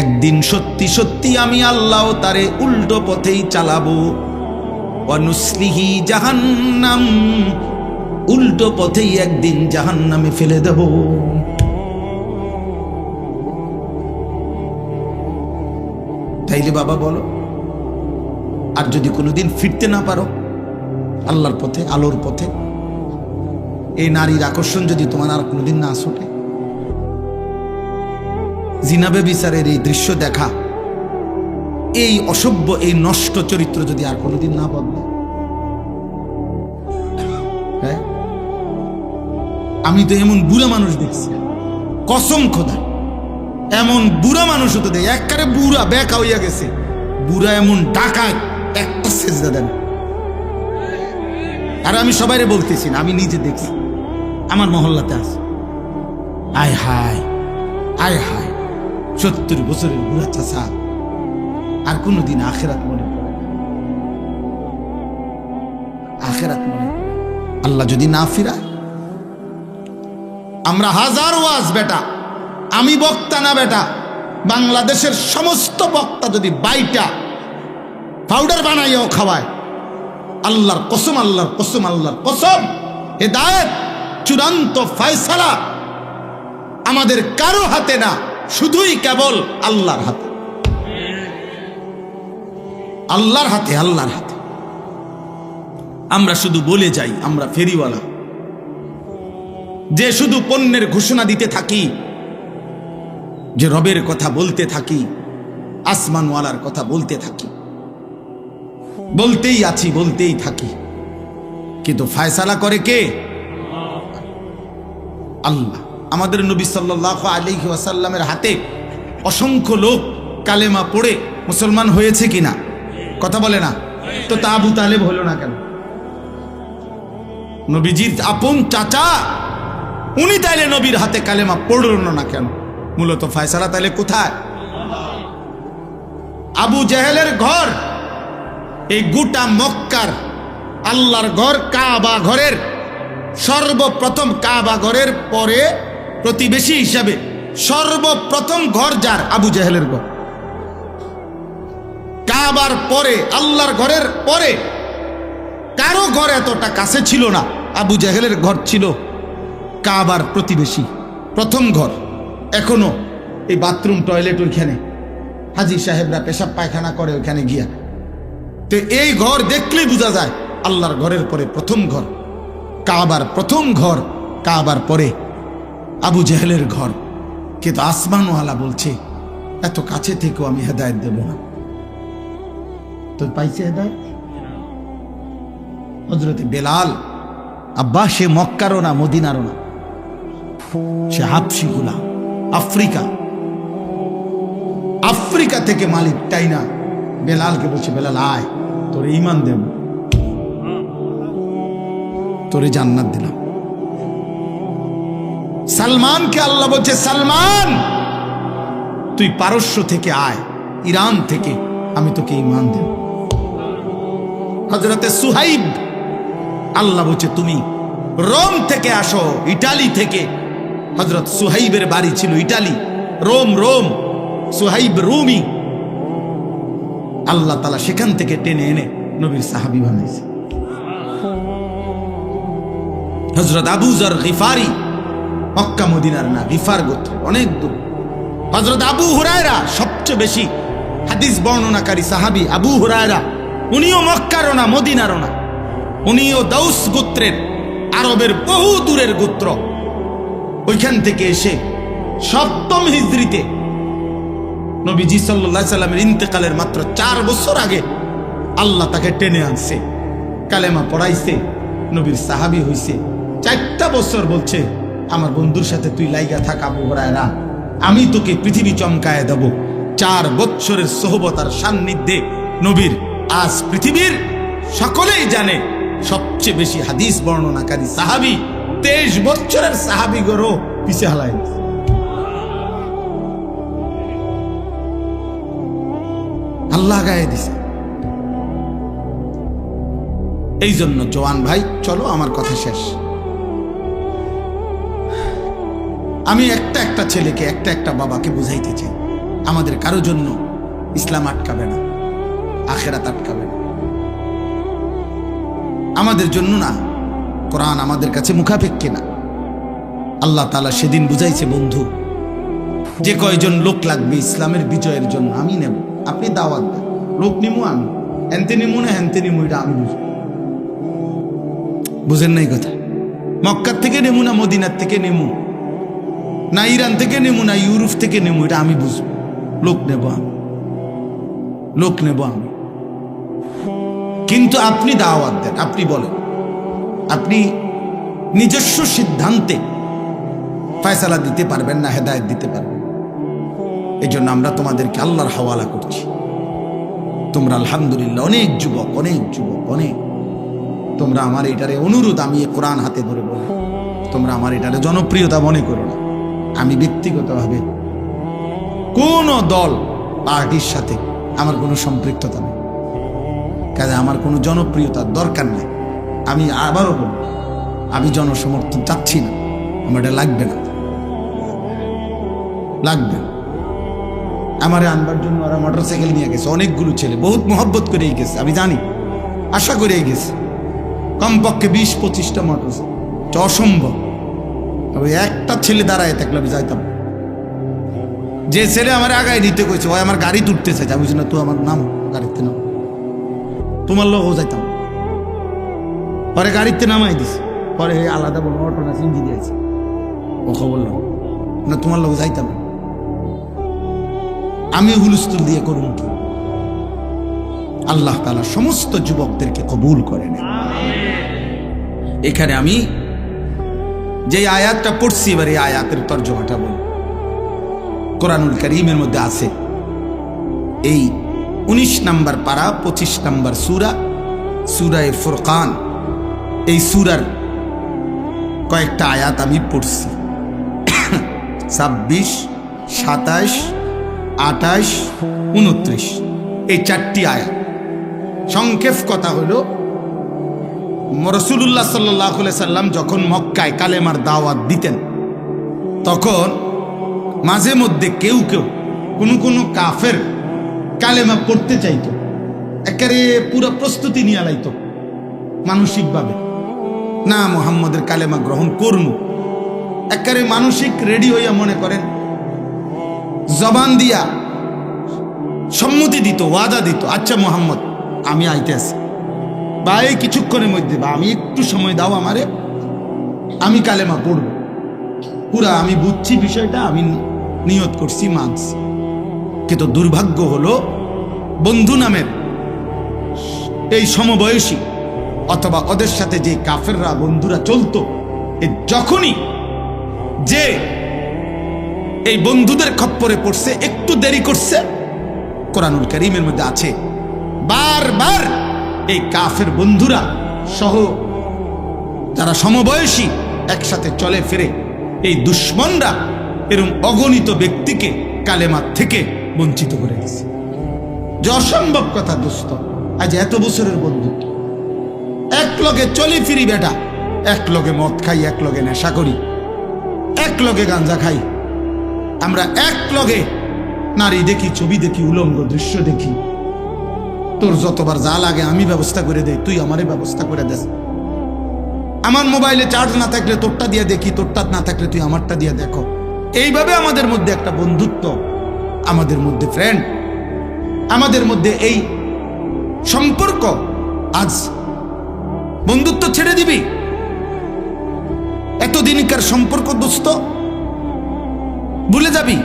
একদিন সত্যি সত্যি আমি আল্লাহ তারে উল্টো পথেই চালাবো। ওয়ানুসলিহি জাহান্নাম, উল্টো পথেই একদিন জাহান্নামে ফেলে দেব। তাইলে বাবা বলো, আর যদি কোনোদিন ফিরতে না পারো আল্লাহর পথে, আলোর পথে, এই নারীর আকর্ষণ যদি তোমার আর কোনোদিন না আসে, জিনাবে বিচারের এই দৃশ্য দেখা, এই অসভ্য, এই নষ্ট চরিত্র যদি আর কোনোদিন না বদলায়, হ্যাঁ, আমি তো এমন বুড়া মানুষ দেখছি, কসম খোদা, এমন বুড়া মানুষ হতে দেয়, একবারে বুড়া বেকা হইয়া গেছে, বুড়া এমন ডাকাত, একটা সেজদা দেন। আর আমি সবাইরে বলতেছি না, আমি নিজে দেখছি, আমার মহল্লাতে আছে। আয় হায়, আয় হায়, 70 বছরের বুড়া চাচা আর কোনদিন আখেরাত মনে করে, আখেরাত মনে করে। আল্লাহ যদি না ফিরায়, আমরা হাজার ওয়াজ বেটা, আমি বক্তা না বেটা, বাংলাদেশের সমস্ত বক্তা যদি বাইটা পাউডার বানাইও খাওয়ায়, আল্লাহর কসম, আল্লাহর কসম, আল্লাহর কসম, হেদায়েত চূড়ান্ত ফয়সালা আমাদের কারো হাতে না, শুধুই কেবল আল্লাহর হাতে, আল্লাহর হাতে, আল্লাহর হাতে। আমরা শুধু বলে যাই, আমরা ফেরিওয়ালা, যে শুধু পণ্যের ঘোষণা দিতে থাকি, যে রবের কথা বলতে থাকি, আসমানওয়ালার কথা বলতে থাকি, বলতেই আছি, বলতেই থাকি, কিন্তু ফয়সালা করে কে? আল্লাহ। আমাদের নবী সাল্লাল্লাহু আলাইহি ওয়াসাল্লামের হাতে অসংখ্য লোক কালেমা পড়ে মুসলমান হয়েছে কিনা? কথা বলে না তো, তা আবু তালেব হলো না কেন? নবীজির আপন চাচা, উনি তাইলে নবীর হাতে কালেমা পড়ল না কেন? মূলত ফয়সালা তাইলে কোথায়? আবু জেহেলের ঘর, এই গোটা মক্কার আল্লাহর ঘর, কাবা ঘরের সর্বপ্রথম, কাবা ঘরের পরে প্রতিবেশী হিসাবে সর্বপ্রথম ঘর যার? আবু জেহেলের ঘর। কাবার পরে, আল্লাহর ঘরের পরে কারো ঘর এতটা কাছে ছিল না, আবু জেহেলের ঘর ছিল কাবার প্রতিবেশী, প্রথম ঘর। এখনো এই বাথরুম টয়লেট ওইখানে হাজি সাহেবরা পেশাব পায়খানা করে ওইখানে গিয়া তো এই ঘর দেখলেই বোঝা যায় আল্লাহর ঘরের পরে প্রথম ঘর কাবার, প্রথম ঘর কাবার পরে আবু জেহেলের ঘর। কিন্তু আসমানওয়ালা বলছে এত কাছে থেকেও আমি হেদায়েত দেব না। তো পাইছে হেদায়েত হযরতে বেলাল। আব্বা সে মক্কারও না মদিনারও না, সে হাবশি গোলাম, আফ্রিকা থেকে মালিক তাই না বেলালকে বলছে বেলাল আয় তোরে ঈমান দেব, তোরে জান্নাত দিলাম। সালমানকে আল্লাহ বলছে সালমান তুই পারস্য থেকে আয়, ইরান থেকে, আমি তোকে ঈমান দেব। হযরতে সুহাইব আল্লাহ বলছে তুমি রোম থেকে আসো, ইটালি থেকে। হযরত সুহাইবের বাড়ি ছিল ইটালি, রোম, সুহাইব রুমি। আল্লাহ তাআলা সেখান থেকে টেনে এনে নবীর সাহাবী বানাইছে। হযরত আবু যর গিফারি মক্কা মদিনার না, গিফার গোত্র, অনেক দূর। হযরত আবু হুরায়রা সবচেয়ে বেশি হাদিস বর্ণনাকারী সাহাবী আবু হুরায়রা, উনিও মক্কারও না মদিনারও না, উনিও দাউস গোত্রের, আরবের বহু দূরের গোত্র। ওইখান থেকে এসে 7ম হিজরিতে নবীজি সাল্লাল্লাহু আলাইহি সাল্লামের ইন্তেকালের মাত্র 4 বছর আগে আল্লাহ তাকে টেনে আনছে, কালেমা পড়াইছে, নবীর সাহাবী হইছে। 4টা বছর বলছে আমার বন্ধুর সাথে তুই লাইগা থাক আবু হুরায়রা, আমি তোকে পৃথিবী চমকায় দেব। 4 বছরের সোহবতার সান্নিধ্যে নবীর আজ পৃথিবীর সকলেই জানে সবচেয়ে বেশি হাদিস বর্ণনাকারী সাহাবী। 23 বছরের সাহাবী গরো পিছে হালাই আল্লাহ গায়ে দিছে। এই জন্য জওয়ান ভাই চলো, আমার কথা শেষ। আমি একটা ছেলেকে একটা বাবাকে বুঝাইতে চাই, আমাদের কারো জন্য ইসলাম আটকাবে না, আখেরাত আটকাবে না, আমাদের জন্য না। কোরআন আমাদের কাছে মুখাপেক্ষী না। আল্লাহ তাআলা সেদিন বুঝাইছে বন্ধু, যে কয়জন লোক লাগবে ইসলামের বিজয়ের জন্য আমি নেব, আপনি দাওয়াত দেন, লোক নিমু আমি, হেনতে নিমু না হেনতে নিমু, এটা আমি বুঝবো। বুঝেন নাই কথা? মক্কার থেকে নেমু না মদিনার থেকে নেমু, না ইরান থেকে নেমু না ইউরোপ থেকে নেমু, এটা আমি বুঝবো। লোক নেব আমি, লোক নেব আমি। কিন্তু আপনি দাওয়াত দেন, আপনি বলেন, আপনি নিজস্ব সিদ্ধান্তে ফয়সালা দিতে পারবেন না, হেদায়েত দিতে পারবেন। এই জন্য আমরা তোমাদেরকে আল্লাহর হাওয়ালা করছি। তোমরা আলহামদুলিল্লাহ অনেক যুবক, তোমরা আমার এটারে অনুরোধ, আমি কোরআন হাতে ধরে বলি, তোমরা আমার এটারে জনপ্রিয়তা মনে করো না। আমি ব্যক্তিগতভাবে কোন দল পার্টির সাথে আমার কোনো সম্পৃক্ততা নেই, কাজে আমার কোনো জনপ্রিয়তার দরকার নেই। আমি আবারও বলি, আমি জনসমর্থন চাচ্ছি না, আমার এটা লাগবে না, লাগবে না। আমার আনবার জন্য ওরা মোটরসাইকেল নিয়ে গেছে, অনেকগুলো ছেলে, বহুত মহব্বত করেই গেছে, আমি জানি, আশা করেই গেছে, কমপক্ষে 20-25টা মোটরসাইকেল, অসম্ভব। তবে একটা ছেলে দাঁড়ায় থাকলে আমি যাইতাম। যে ছেলে আমার আগায় দিতে কইছে, ওই আমার গাড়ি তুলতে চাইছে, আমি বলছি না, তুই আমার নাম গাড়িতে নাম, তোমার লোক যাইতাম। পরে গাড়িতে নামাই দিছে, পরে আলাদা বলবো অটো না সিঞ্জি দিয়েছে, ও খবর না, তোমার লোক যাইতাম। আমি হুলস্থুল দিয়ে করুন কি? আল্লাহ তাআলা সমস্ত যুবকদেরকে কবুল করেন। এখানে আমি যে আয়াতটা পড়ছি, এবার এই আয়াতের তর্জমাটা বলি। কোরআনুল কারীমের মধ্যে আছে, এই 19 নম্বর পারা 25 নম্বর সূরা, সূরায়ে ফুরকান। এই সূরার কয়েকটা আয়াত আমি পড়ছি, 26, 27, 28, 29, এই 4টি আয়াত। সংক্ষেপ কথা হলো, রাসূলুল্লাহ সাল্লাল্লাহু আলাইহি সাল্লাম যখন মক্কায় কালেমার দাওয়াত দিতেন, তখন মাঝে মধ্যে কেউ কোনো কাফের কালেমা পড়তে চাইতো, একেবারে পুরো প্রস্তুতি নিয়ে লাইতো মানসিকভাবে, না মুহাম্মদের কালেমা গ্রহণ করবো, একেবারে মানসিক রেডি হইয়া, মনে করেন জবান দিয়া সম্মতি দিত, ওয়াদা দিত, আচ্ছা মুহাম্মদ আমি আইতেছি বা এই কিছুক্ষণের মধ্যে, বা আমি একটু সময় দাও আমারে, আমি কালেমা পড়ব। পুরা আমি বুঝছি বিষয়টা, আমি নিয়ত করছি, মানছি। কিন্তু দুর্ভাগ্য হলো বন্ধু নামের এই সমবয়সী অথবা ওদের সাথে যে কাফেররা বন্ধুরা চলতো, যখনই যে এই বন্ধুদের খপ্পরে পড়ছে, একটু দেরি করছে, কোরআনুল কারীমের মধ্যে আছে বারবার এই কাফের বন্ধুরা সহ যারা সমবয়সী একসাথে চলে ফিরে, এই দুশ্মনরা এরকম অগণিত ব্যক্তিকে কালেমার থেকে বঞ্চিত করে দিয়েছে। যে অসম্ভব কথা দোস্ত, আজ এত বছরের বন্ধুত্ব, এক লগে চলে ফিরি বেটা, এক লগে মদ খাই, এক লগে নেশা করি, এক লগে গাঞ্জা খাই, আমরা এক লগে নারী দেখি, ছবি দেখি, উলঙ্গ দৃশ্য দেখি। তোর যতবার যা লাগে আমি ব্যবস্থা করে দেই, তুই আমারে ব্যবস্থা করে দেস। আমার মোবাইলে চার্জ না থাকলে তোরটা দিয়ে দেখি, তোরটা না থাকলে তুই আমারটা দিয়ে দেখো। এইভাবে আমাদের মধ্যে একটা বন্ধুত্ব, আমাদের মধ্যে ফ্রেন্ড, আমাদের মধ্যে এই সম্পর্ক। আজ বন্ধুত্ব ছেড়ে দিবি? এতদিনকার সম্পর্ক দোস্ত ভুলে যাবি?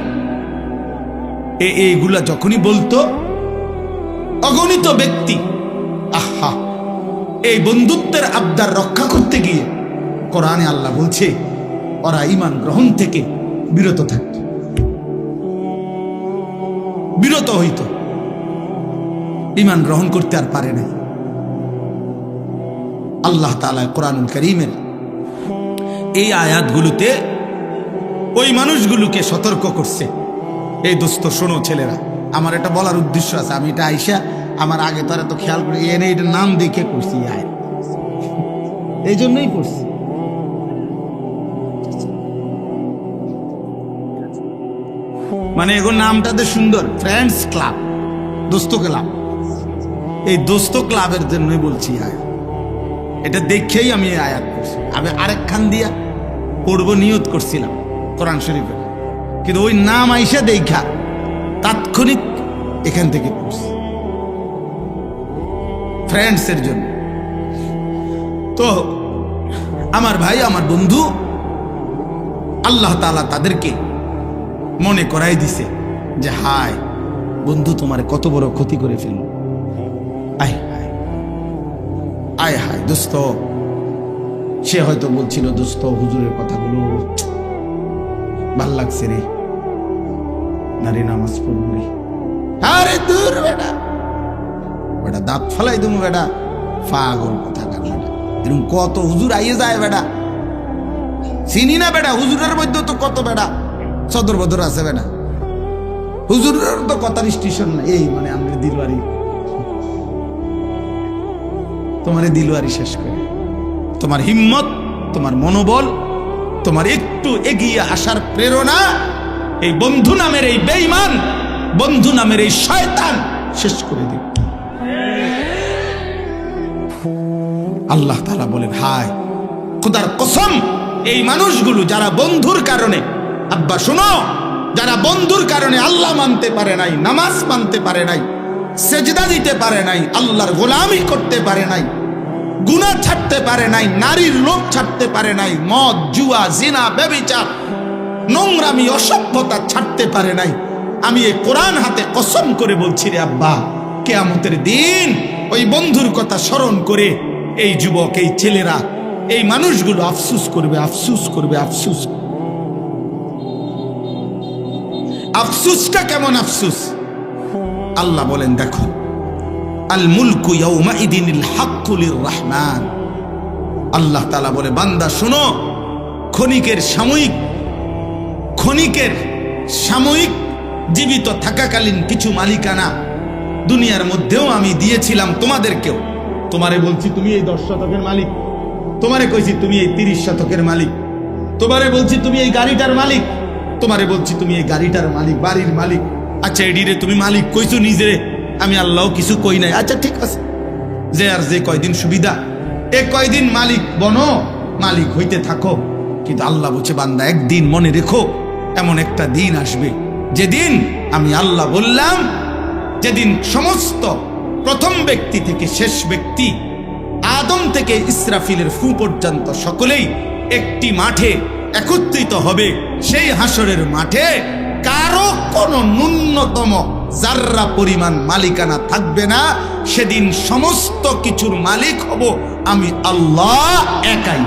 এইগুলা যখনই বলতো অগণিত ব্যক্তি, আহা, এই বন্ধুত্বের আবদার রক্ষা করতে গিয়ে কোরআনে আল্লাহ বলছে ওরা ঈমান গ্রহণ থেকে বিরত থাকত, বিরত হইত, ঈমান গ্রহণ করতে আর পারে নাই। আল্লাহ তাআলা কোরআনুল কারীমের এই আয়াতগুলোতে ওই মানুষগুলোকে সতর্ক করছে। এই দোস্ত শোনো ছেলেরা, আমার এটা বলার উদ্দেশ্য আছে। আমি এটা আইসা আমার আগে তারা তো খেয়াল করে এনে এটা নাম দেখে করছি, আয় এই জন্যই করছি। মানে এগো নামটাতে সুন্দর, ফ্রেন্ডস ক্লাব, দোস্ত ক্লাব। এই দোস্ত ক্লাবের জন্যই বলছি আয়, এটা দেখেই আমি আয়াত করছি। আমি আরেক খান দিয়া পড়ব নিয়ত করছিলাম কোরআন শরীফের, কিন্তু ওই নাম আইসা দেখা তাৎক্ষণিক এখান থেকে পড়ছি ফ্রেন্ডসের জন্য। তো আমার ভাই, আমার বন্ধু, আল্লাহ তাআলা তাদেরকে মনে করাই দিছে যে হায় বন্ধু, তোমার কত বড় ক্ষতি করে ফেলল। আয় হায়, আয় হায় দোস্ত। সে হয়তো বলছিল, দোস্ত হুজুরের কথাগুলো ভাল লাগছে রে, নারী নামাজ পড়বি। আরে দূর বেটা, বেটা দাঁত ফালাই তুমি বেটা, পাগল কথা কার বেটা। এরকম কত হুজুর আইয়ে যায় বেটা, চিনি না বেটা। হুজুরের মধ্যে তো কত বেটা সদর বদর আছে বেটা, হুজুরের তো কথার স্টেশন না। এই মানে আমরা দিলওয়ারি, তোমার দিলওয়ারি শেষ করে, তোমার হিম্মত, তোমার মনোবল, তোমার একটু এগিয়ে আসার প্রেরণা এই বন্ধু নামের এই বেঈমান, বন্ধু নামের এই শয়তান শেষ করে দিবে। আল্লাহ তাআলা বলেন, হায় খোদার কসম, এই মানুষগুলো যারা বন্ধুর কারণে, আব্বা শোনো, যারা বন্ধুর কারণে আল্লাহ মানতে পারে নাই, নামাজ মানতে পারে নাই, সেজদা দিতে পারে নাই, আল্লাহর গোলামি করতে পারে নাই, গুনাহ ছাড়তে পারে নাই, নারীর লোভ ছাড়তে পারে নাই, মদ, জুয়া, জিনা, ব্যভিচার, নোংরামি, অসভ্যতা ছাড়তে পারে নাই, আমি এই কোরআন হাতে কসম করে বলছি রে আব্বা, কিয়ামতের দিন ওই বন্ধুর কথা স্মরণ করে এই যুবক, এই ছেলেরা, এই মানুষগুলো আফসোস করবে, আফসোস করবে, আফসোস। আফসোসটা কেমন আফসোস? আল্লাহ বলেন, দেখো, আল মুলকু ইয়াউমাইদিনিল হাক্কু লির রহমান। আল্লাহ তাআলা বলে, বান্দা শোনো, ক্ষণিকের সাময়িক জীবিত থাকাকালীন কিছু মালিকানা দুনিয়ার মধ্যেও আমি দিয়েছিলাম তোমাদেরকেও। তোমারে বলছি তুমি এই 10 শতকের মালিক, তোমারে কইছি তুমি এই 30 শতকের মালিক, তোমারে বলছি তুমি এই গাড়িটার মালিক, তোমারে বলছি তুমি এই গাড়িটার মালিক, বাড়ির মালিক। আচ্ছা এডিরে তুমি মালিক কইছো নিজেরে, আমি আল্লাহ কিছু কই নাই। আচ্ছা ঠিক আছে, যে আর যে কয়দিন সুবিধা, এ কয়দিন মালিক বনো, মালিক হইতে থাকো। কিন্তু আল্লাহ বলছে, বান্দা একদিন মনে রেখো, এমন একটা দিন আসবে যেদিন আমি আল্লাহ বললাম, যেদিন সমস্ত প্রথম ব্যক্তি থেকে শেষ ব্যক্তি, আদম থেকে ইসরাফিলের ফু পর্যন্ত সকলেই একটি মাঠে একত্রিত হবে। সেই হাসরের মাঠে কারো কোনো ন্যূনতম জাররা পরিমাণ মালিকানা থাকবে না। সেদিন সমস্ত কিছুর মালিক হব আমি আল্লাহ একাই।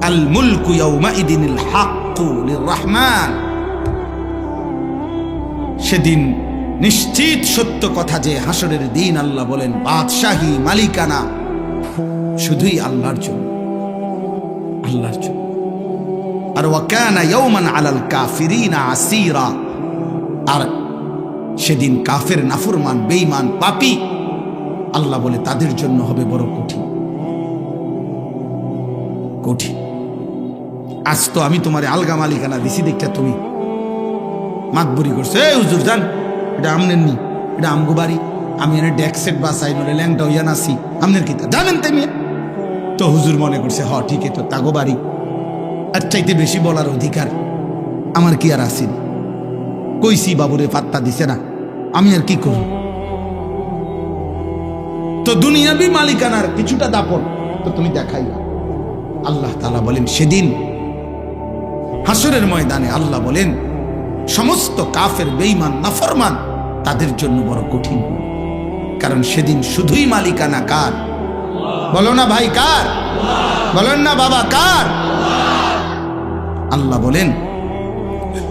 আল মুলকু ইয়াউমাইদিনিল হাক্কু লিররহমান। সেদিন নিশ্চিত সত্য কথা যে হাসরের দিন আল্লাহ বলেন বাদশাহী মালিকানা শুধুই আল্লাহর জন্য, আল্লাহর জন্য। আর ওয়াকানা ইয়াওমান আলাল কাফিরিনা আসীরা। আর সেদিন কাফের, নাফরমান, বেঈমান, পাপী আল্লাহ বলে তাদের জন্য হবে বড় কঠিন, কঠিন। আজ তো আমি তোমারে আলগা মালিকানা দিছি দেখটা তুমি মাতবুরি করছো, এই হুজুর জান এটা আমনের নি, এটা আমগো বাড়ি, আমি এনে ডেক্সেট বাসাই নরে ল্যাংটা হইয়া নাসি, আমনের কি তা জানেন তেমি? তো হুজুর মনে করছে হ ঠিক তো তাগো বাড়ি, আর চাইতে বেশি বলার অধিকার আমার কি আর আসেন? কইছি বাবুরে পাত্তা দিছে না, আমি আর কি করব? তো দুনিয়াবি মালিকানার কিছুটা দাপন তো তুমি দেখাই। আল্লাহ তাআলা বলেন সেদিন হাসরের ময়দানে আল্লাহ বলেন সমস্ত কাফের, বেঈমান, নাফরমান তাদের জন্য বড় কঠিন। কারণ সেদিন শুধুই মালিকানা কার? বলো না ভাই কার? বলেন না বাবা কার? আল্লাহ বলেন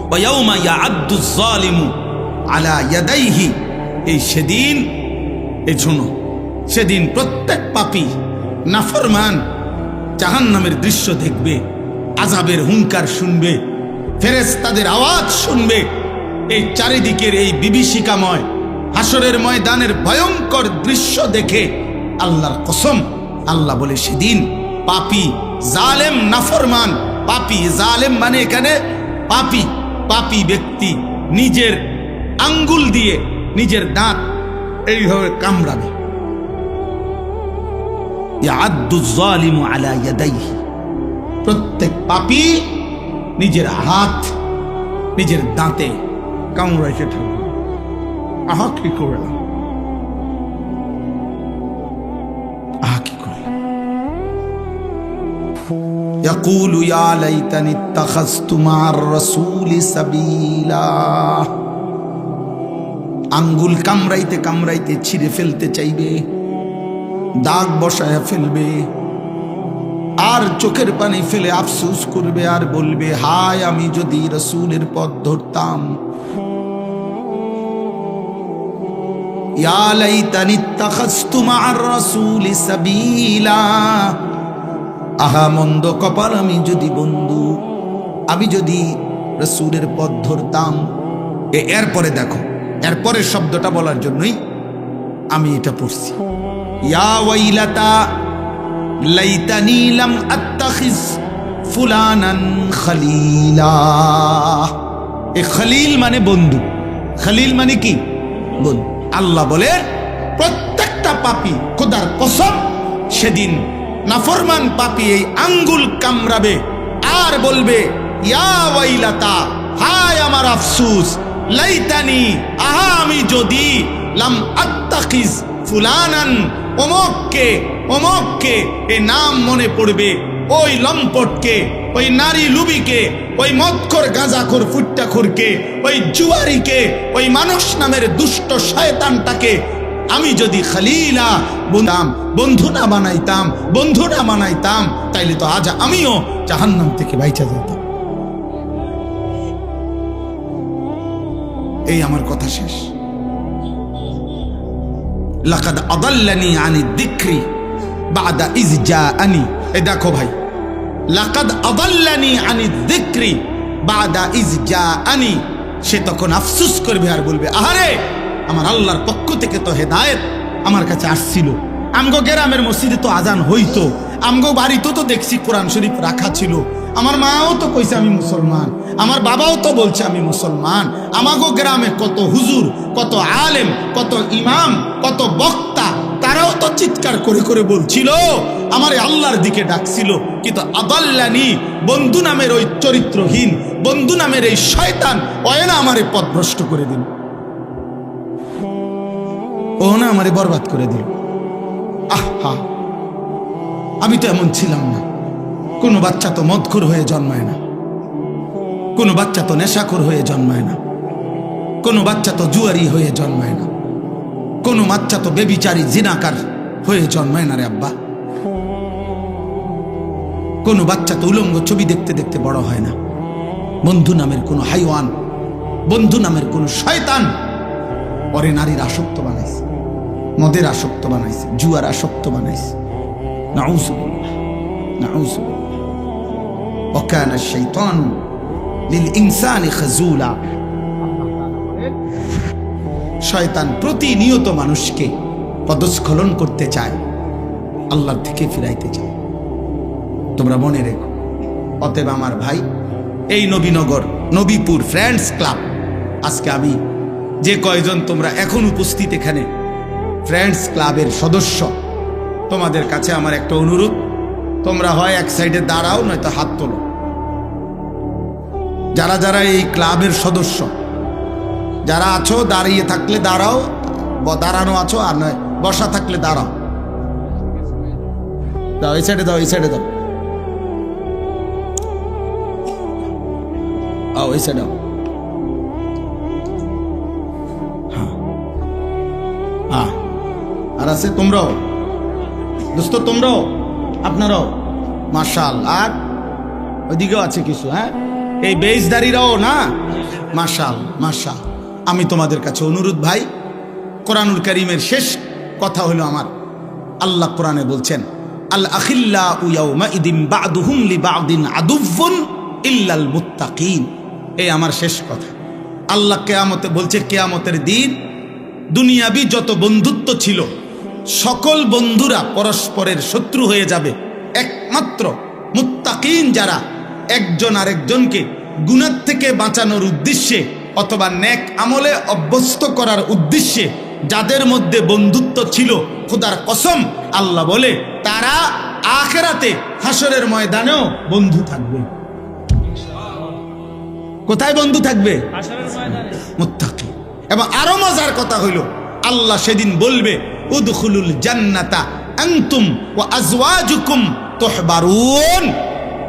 ওয়ায়াউমা ইয়াআদ্দুয যালিমু আলা ইয়াদাইহি। এই সেদিন, এই শোনো, সেদিন প্রত্যেক পাপী, নাফরমান জাহান্নামের দৃশ্য দেখবে, আযাবের হুঙ্কার শুনবে, ফেরেশতাদের আওয়াজ শুনবে। এই চারিদিকের এই বিভীষিকাময় হাসরের ময়দানের ভয়ঙ্কর দৃশ্য দেখে আল্লাহর কসম আল্লাহ বলে সেদিন পাপী, জালেম, নাফরমান, পাপী, জালেম মানে এখানে পাপী, পাপী ব্যক্তি নিজের আঙ্গুল দিয়ে নিজের দাঁত এইভাবে কামড়াবে। ইয়াআদ্দুয যালিমু আলা ইয়াদাইহি। প্রত্যেক পাপী নিজের হাত নিজের দাঁতে কামড়াইতে থাকবে। আহা কি করলাম, আহা কি করলাম। ইয়াকুলু ইয়া লাইতানি ইত্তাখাযতু মা'আর রাসূলি সাবিলা। আঙ্গুল কামড়াইতে কামড়াইতে ছিঁড়ে ফেলতে চাইবে, দাগ বসায়া ফেলবে, আর চোখের পানি ফেলে আফসোস করবে আর বলবে হায় আমি যদি রাসূলের পথ ধরতাম। ইয়া লাইতানি ইত্তাখাযতু মা'আর রাসূলি সাবিলা। আহা মন্দ কপাল আমি যদি, বন্ধু আমি যদি রাসূলের পথ ধরতাম। এরপরে দেখো, এরপরে শব্দটা বলার জন্যই আমি এটা পড়ছি। ইয়া ওয়াইলাতা লাইতানি লাম আত্তাখিজ ফুলানান খলিলা। এ খলিল মানে বন্ধু, খলিল মানে কি? বন্ধু। আল্লাহ বলে প্রত্যেকটা পাপী, খোদার কসম, সেদিন নাফরমান পাপী এই আঙ্গুল কামড়াবে আর বলবে ইয়া ওয়াইলাতা, হায় আমার আফসোস, লাইতানি, আহা আমি যদি, লাম আত্তাখিজ ফুলানান, অমুককে, অমুককে, এ নাম মনে পড়বে, ওই লম্পটকে, ওই নারী লুবিকে, ওই মদখোর, গাঁজাখোর, ফুট্টাখোরকে, ওই জুয়ারিকে, ওই মানুষ নামের দুষ্ট শয়তানটাকে আমি যদি খলিলা বলতাম, বন্ধু না বানাইতাম, বন্ধু না বানাইতাম, তাইলে তো আজ আমিও জাহান্নাম থেকে বাইচা যেতাম। এই আমার কথা শেষ। লাকাদ আদাল্লানি আনি যিকরি বাদা ইজ জাআনি। এই দেখো ভাই, লাকাদ আদাল্লানি আনি যিকরি বাদা ইজ জাআনি। সে তখন আফসোস করবে আর বলবে আহারে আমার আল্লাহর পক্ষ থেকে তো হেদায়েত আমার কাছে আসছিল, আমগো গ্রামের মসজিদে তো আজান হইতো, আমগো বাড়িতে তো দেখছি কোরআন শরীফ রাখা ছিল, আমার মাও তো কইছে আমি মুসলমান, আমার বাবাও তো বলছে আমি মুসলমান, আমাগো গ্রামে কত হুজুর, কত আলেম, কত ইমাম, কত বক্তা, তারাও তো চিৎকার করে করে বলছিল, আমার আল্লাহর দিকে ডাকছিল। কিন্তু আদাল্লানি, বন্ধু নামের ওই চরিত্রহীন, বন্ধু নামের এই শয়তান ওয়েনা আমারে পথভ্রষ্ট করে দিন। ও না আমারে বরবাদ করে দিল। আহা, আমি তো এমন ছিলাম না। কোনো বাচ্চা তো মদখোর হয়ে জন্মায় না, কোনো বাচ্চা তো নেশাখোর হয়ে জন্মায় না, কোনো বাচ্চা তো জুয়ারি হয়ে জন্মায় না, কোনো বাচ্চা তো বেবিচারী জিনাকার হয়ে জন্মায় না রে আব্বা। কোনো বাচ্চা তো উলঙ্গ ছবি দেখতে দেখতে বড় হয় না। বন্ধু নামের কোনো হাইওয়ান, বন্ধু নামের কোনো শয়তান ওরে নারীর আসক্ত বানাইছে, মদের আসক্ত বানাইছে, জুয়ার আসক্ত বানাইছে। নাউযুবিল্লাহ, নাউযুবিল্লাহ। ওয়া কানা আশ-শাইতানু লিল ইনসানি খাযুলা। শয়তান প্রতিনিয়ত মানুষকে পদস্খলন করতে চায়, আল্লাহর থেকে ফিরাইতে চায়। তোমরা মনে রেখো। অতএব আমার ভাই, এই নবীনগর নবীপুর ফ্রেন্ডস ক্লাব, আজকে আমি যে কয়জন তোমরা এখন উপস্থিত এখানে ফ্রেন্ডস ক্লাবের সদস্য, তোমাদের কাছে আমার একটা অনুরোধ, তোমরা হয় এক সাইডে দাঁড়াও, নয়তো হাত তোলো। যারা যারা এই ক্লাবের সদস্য, যারা আছো দাঁড়িয়ে থাকলে দাঁড়াও, দাঁড়ানো আছো, আর নয় বসা থাকলে দাঁড়াও। দাও এই সাইডে, দাও এই সাইডে, দাও ওই সাইডে। হ্যাঁ, আর আছে তোমরাও দোস্ত, তোমরাও, আপনারাও মাশাআল্লাহ। আর ওইদিকেও আছে কিছু, হ্যাঁ, এই বেইজদারিরাও না, মাশাআল্লাহ মাশাআল্লাহ। আমি তোমাদের কাছে অনুরোধ ভাই, কোরআনুল কারীমের শেষ কথা হলো আমার, আল্লাহ কোরআনে বলছেন আল আখিল্লাউ ইয়াউমাইদিন বা'দুহুম লিবা'দিন আদুউন ইল্লাল মুত্তাকিন। এই আমার শেষ কথা। আল্লাহ কিয়ামতে বলছে, কিয়ামতের দিন দুনিয়াবি যত বন্ধুত্ব ছিল সকল বন্ধুরা পরস্পরের শত্রু হয়ে যাবে। একমাত্র মুত্তাকিন যারা একজন আরেকজনকে গুনাহ থেকে বাঁচানোর উদ্দেশ্যে অথবা নেক আমলে অভ্যস্ত করার উদ্দেশ্যে যাদের মধ্যে বন্ধুত্ব ছিল, খোদার কসম আল্লাহ বলে তারা আখিরাতে হাসরের ময়দানেও বন্ধু থাকবে। কোথায় বন্ধু থাকবে? মুত্তাকি। এবং আরো মজার কথা হইল, আল্লাহ সেদিন বলবে উদখুলুল জান্নাতা আনতুম ওয়া আজওয়াজুকুম তুহবারুন।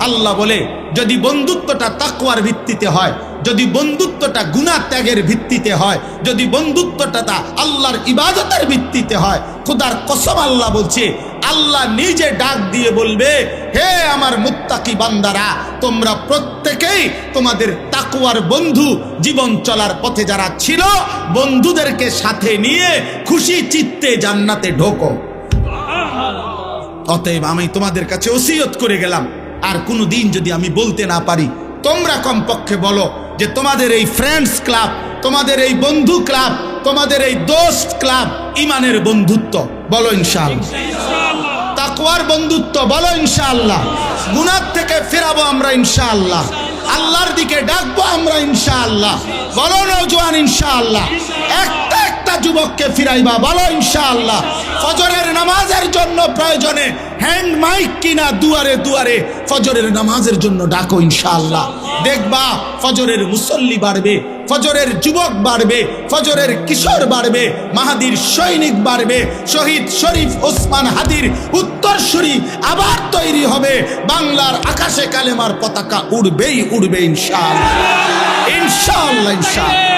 আল্লাহ বলে যদি বন্ধুত্বটা তাকওয়ার ভিত্তিতে হয়, যদি বন্ধুত্বটা গুনাহ ত্যাগের ভিত্তিতে হয়, যদি বন্ধুত্বটা আল্লাহর ইবাদতের ভিত্তিতে হয়, খোদার কসম আল্লাহ বলছে, আল্লাহ নিজে ডাক দিয়ে বলবে, হে আমার মুত্তাকি বান্দারা, তোমরা প্রত্যেকেই তোমাদের তাকওয়ার বন্ধু জীবন চলার পথে যারা ছিল, বন্ধুদেরকে সাথে নিয়ে খুশি চিত্তে জান্নাতে ঢোকো। অতএব আমি তোমাদের কাছে ওসিয়ত করে গেলাম, আর কোনো দিন যদি আমি বলতে না পারি, তোমরা কমপক্ষে বলো যে তোমাদের এই ফ্রেন্ডস ক্লাব, তোমাদের এই বন্ধু ক্লাব, তোমাদের এই দোস্ত ক্লাব ইমানের বন্ধুত্ব, বলো ইনশাআল্লাহ। তাকওয়ার বন্ধুত্ব, বলো ইনশাআল্লাহ। গুনাহ থেকে ফেরাবো আমরা ইনশাআল্লাহ, আল্লাহর দিকে ডাকবো আমরা ইনশাআল্লাহ, বলো নওজোয়ান ইনশাআল্লাহ। একটা একটা যুবককে ফিরাইবা, বলো ইনশাআল্লাহ। ফজরের নামাজের জন্য প্রয়োজনে হ্যান্ড মাইক কিনা দুয়ারে দুয়ারে ফজরের নামাজের জন্য ডাকো ইনশাআল্লাহ। দেখবা ফজরের মুসল্লি বাড়বে, ফজরের যুবক বাড়বে, ফজরের কিশোর বাড়বে, মাহাদির সৈনিক বাড়বে, শহীদ শরীফ ওসমান হাদির উত্তরসূরি আবার তৈরি হবে, বাংলার আকাশে কালেমার পতাকা উড়বেই উড়বে ইনশাআল্লাহ, ইনশাআল্লাহ, ইনশাআল্লাহ।